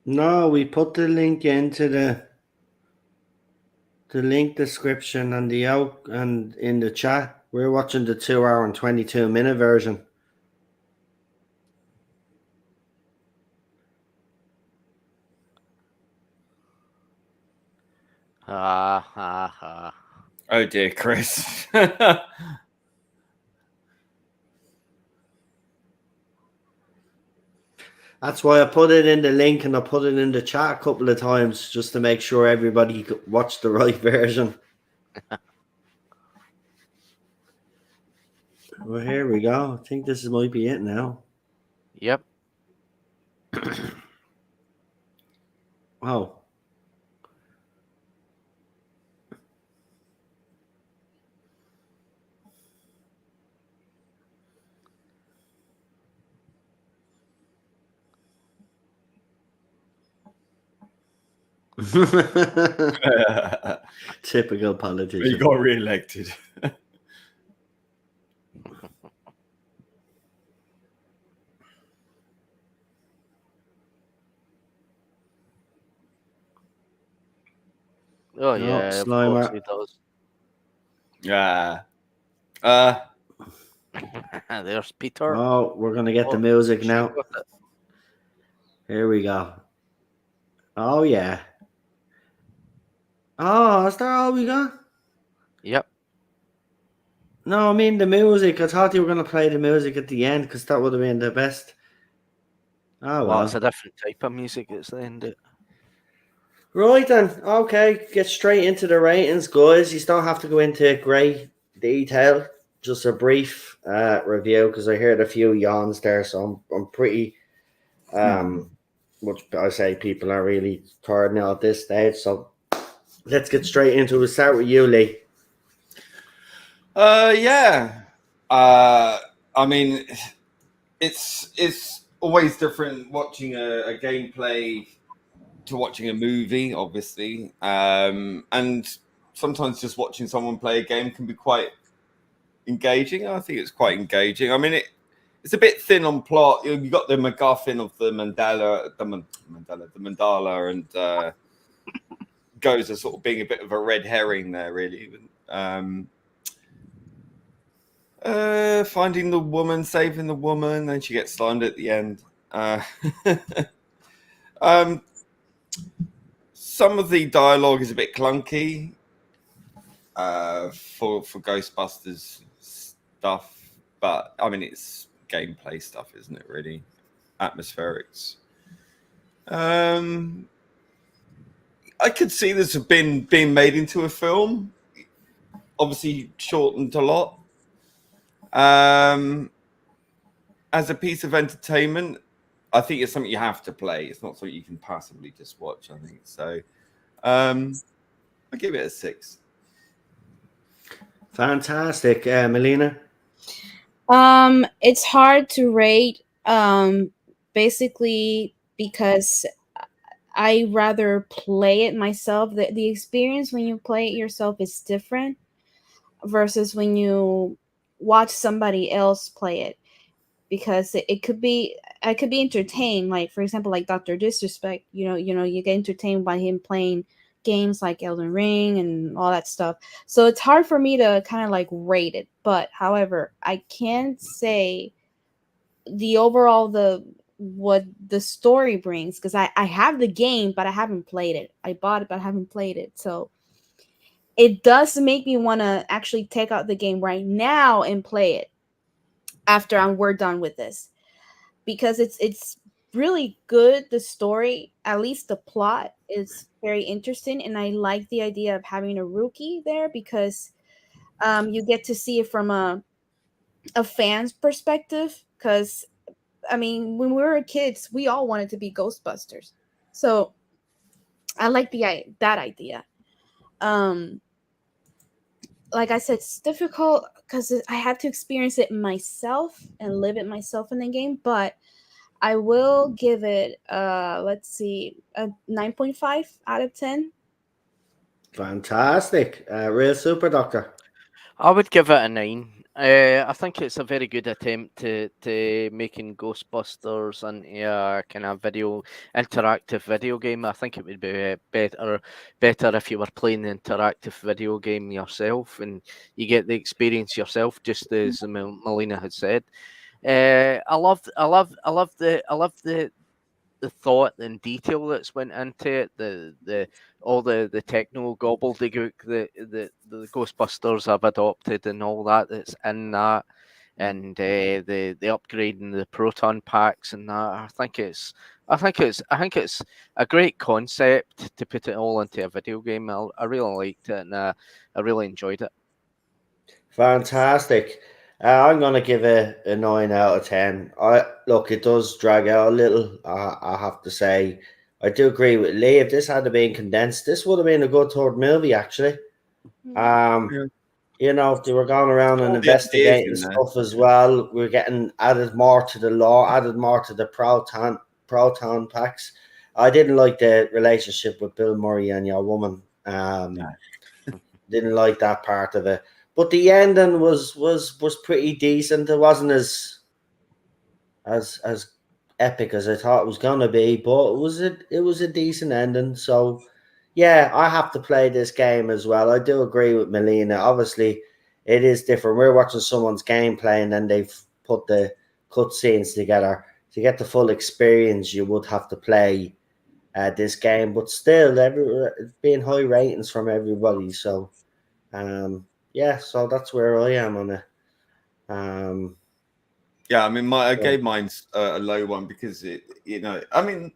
No, we put the link into the link description and the out and in the chat. We're watching the 2 hour and 22 minute version. Ha ha ha. Oh dear, Chris. That's why I put it in the link and I put it in the chat a couple of times just to make sure everybody could watch the right version. Well, here we go. I think this might be it now. Yep. Oh. Typical politician. He got re-elected. Oh yeah, of course Slimer. he does. Yeah. There's Peter. Oh, we're gonna get the Oh, music she now. got it. Here we go. Oh yeah. Oh, is that all we got? Yep. No, I mean the music. I thought you were gonna play the music at the end because that would have been the best. Oh Well, well. it's a different type of music. It's the end. Right then. Okay, get straight into the ratings, guys. You don't have to go into great detail. Just a brief review because I heard a few yawns there, so I'm pretty which I say people are really tired now at this stage. So let's get straight into it. We'll start with you, Lee. Yeah. I mean, it's always different watching a gameplay to watching a movie, obviously. And sometimes just watching someone play a game can be quite engaging. I think it's quite engaging. I mean, it's a bit thin on plot. You got the MacGuffin of the mandala, and goes as sort of being a bit of a red herring there, really. Finding the woman, saving the woman, then she gets slimed at the end. Some of the dialogue is a bit clunky for Ghostbusters stuff, but I mean it's gameplay stuff, isn't it? Really, atmospherics. I could see this have being made into a film. Obviously, shortened a lot. As a piece of entertainment, I think it's something you have to play. It's not something you can passively just watch. I think so. I give it a 6. Fantastic, Melina. It's hard to rate. Basically because I rather play it myself. The experience when you play it yourself is different versus when you watch somebody else play it, because it could be, I could be entertained, like for example like Dr. Disrespect, you get entertained by him playing games like Elden Ring and all that stuff. So it's hard for me to kind of like rate it, but however I can say the overall, the what the story brings, because I have the game but I haven't played it. I bought it but I haven't played it, so it does make me want to actually take out the game right now and play it after we're done with this, because it's really good. The story, at least the plot, is very interesting, and I like the idea of having a rookie there because you get to see it from a fan's perspective. Because I mean, when we were kids, we all wanted to be Ghostbusters, so I like that idea. Um, like I said, it's difficult because I have to experience it myself and live it myself in the game, but I will give it let's see, a 9.5 out of 10. Fantastic. Real super doctor. I would give it a 9. I think it's a very good attempt to making Ghostbusters into a kind of interactive video game. I think it would be better if you were playing the interactive video game yourself and you get the experience yourself, just as Melina had said. I love the the thought and detail that's went into it, the all the techno gobbledygook the Ghostbusters have adopted and all that's in that, and the upgrading the proton packs and that. I think it's a great concept to put it all into a video game. I really liked it, and I really enjoyed it. Fantastic. I'm gonna give it a 9 out of 10. I look, it does drag out a little. I have to say, I do agree with Lee. If this had been condensed, this would have been a good third movie, actually. Um, Yeah. you know, they were going around and All the ideas investigating in there. stuff as well. We're getting added more to the law, added more to the proton packs. I didn't like the relationship with Bill Murray and your woman. Didn't like that part of it. But the ending was pretty decent. It wasn't as epic as I thought it was gonna be, but it was a decent ending. So yeah, I have to play this game as well. I do agree with Melina. Obviously, it is different. We're watching someone's gameplay and then they've put the cutscenes together. To get the full experience, you would have to play this game. But still, it's being high ratings from everybody. So yeah, so that's where I am on it. Yeah, I mean, I gave mine's a low one because I mean,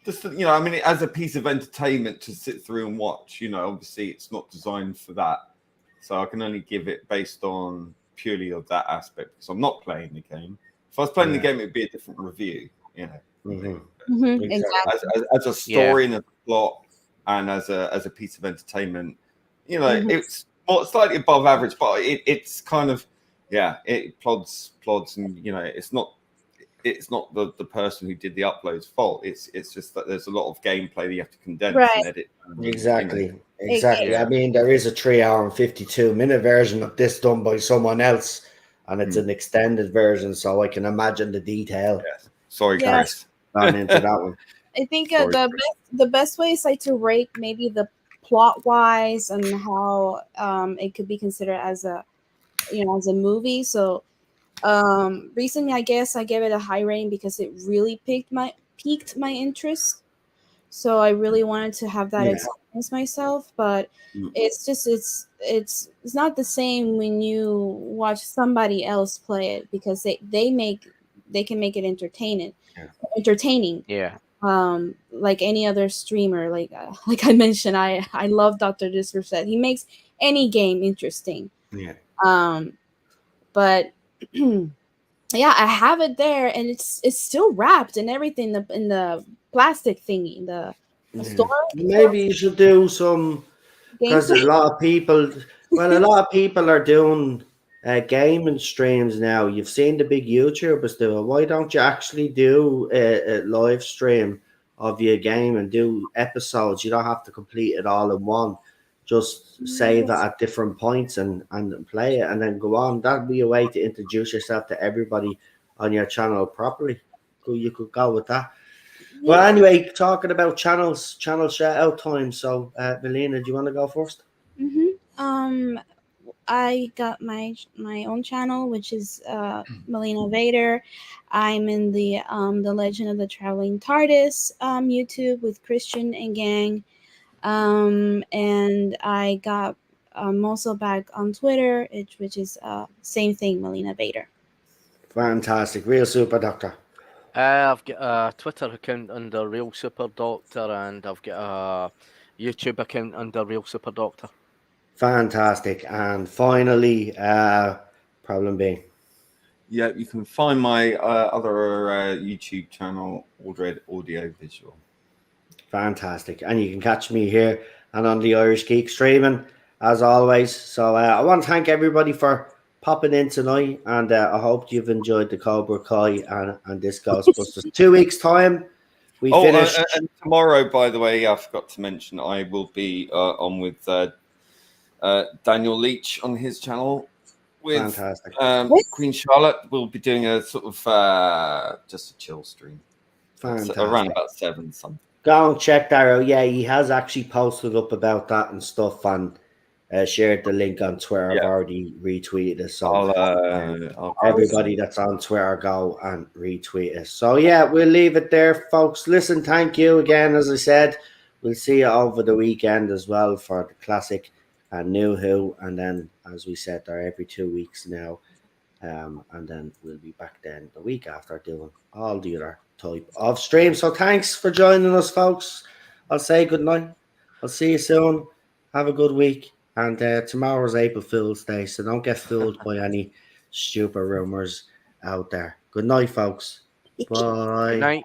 just I mean, as a piece of entertainment to sit through and watch, obviously it's not designed for that, so I can only give it based on purely of that aspect because I'm not playing the game. If I was playing the game, it'd be a different review, Exactly. as a story and a plot, and as a piece of entertainment, it's slightly above average, but it's kind of it plods, and it's not the person who did the upload's fault. It's just that there's a lot of gameplay that you have to condense and edit. Exactly. I mean, there is a 3 hour and 52 minute version of this done by someone else, and it's an extended version, so I can imagine the detail. Yes. Sorry, Yes. Chris. Gone into that one. I think Sorry, the best way is like to rate maybe the plot wise and how it could be considered as a as a movie. So recently I guess I gave it a high rating because it really piqued my interest. So I really wanted to have that experience myself, but it's just it's not the same when you watch somebody else play it because they can make it entertaining. Yeah. Like any other streamer, like I mentioned, I love Dr. Disrespect. He makes any game interesting. Yeah. But yeah, I have it there, and it's still wrapped and everything in the plastic thingy, the store. Maybe you should do some, because a lot of people are doing gaming streams now. You've seen the big YouTubers do it. Why don't you actually do a live stream of your game and do episodes? You don't have to complete it all in one. Just save it at different points and play it and then go on. That'd be a way to introduce yourself to everybody on your channel properly. You could go with that. Well, anyway, talking about channel shout out time. So, Melina, do you want to go first? I got my own channel, which is Melina Vader. I'm in the Legend of the Traveling TARDIS YouTube with Christian and gang. And I got also back on Twitter, which is same thing, Melina Vader. Fantastic, real super doctor. I've got a Twitter account under Real Super Doctor, and I've got a YouTube account under Real Super Doctor. Fantastic, and finally, Problem being. Yeah, you can find my other YouTube channel, Aldred Audio Visual. Fantastic, and you can catch me here and on the Irish Geek streaming as always. So I want to thank everybody for popping in tonight, and I hope you've enjoyed the Cobra Kai and this Ghostbusters. 2 weeks time, we finish. And tomorrow, by the way, I forgot to mention, I will be on with Daniel Leach on his channel. With Fantastic. Queen Charlotte, we'll be doing a sort of just a chill stream. Fantastic. Around about 7 something. Go and check that out. Yeah, he has actually posted up about that and stuff, and shared the link on Twitter. I've Yeah. already retweeted it. So I'll everybody that's on Twitter, go and retweet it. So yeah, we'll leave it there, folks. Listen, thank you again. As I said, we'll see you over the weekend as well for the classic and new Who, and then as we said, they're every 2 weeks now. And then we'll be back then the week after doing all the other type of streams. So thanks for joining us, folks. I'll say good night. I'll see you soon. Have a good week. And tomorrow's April Fool's Day, so don't get fooled by any stupid rumors out there. Good night, folks. Bye. Good night.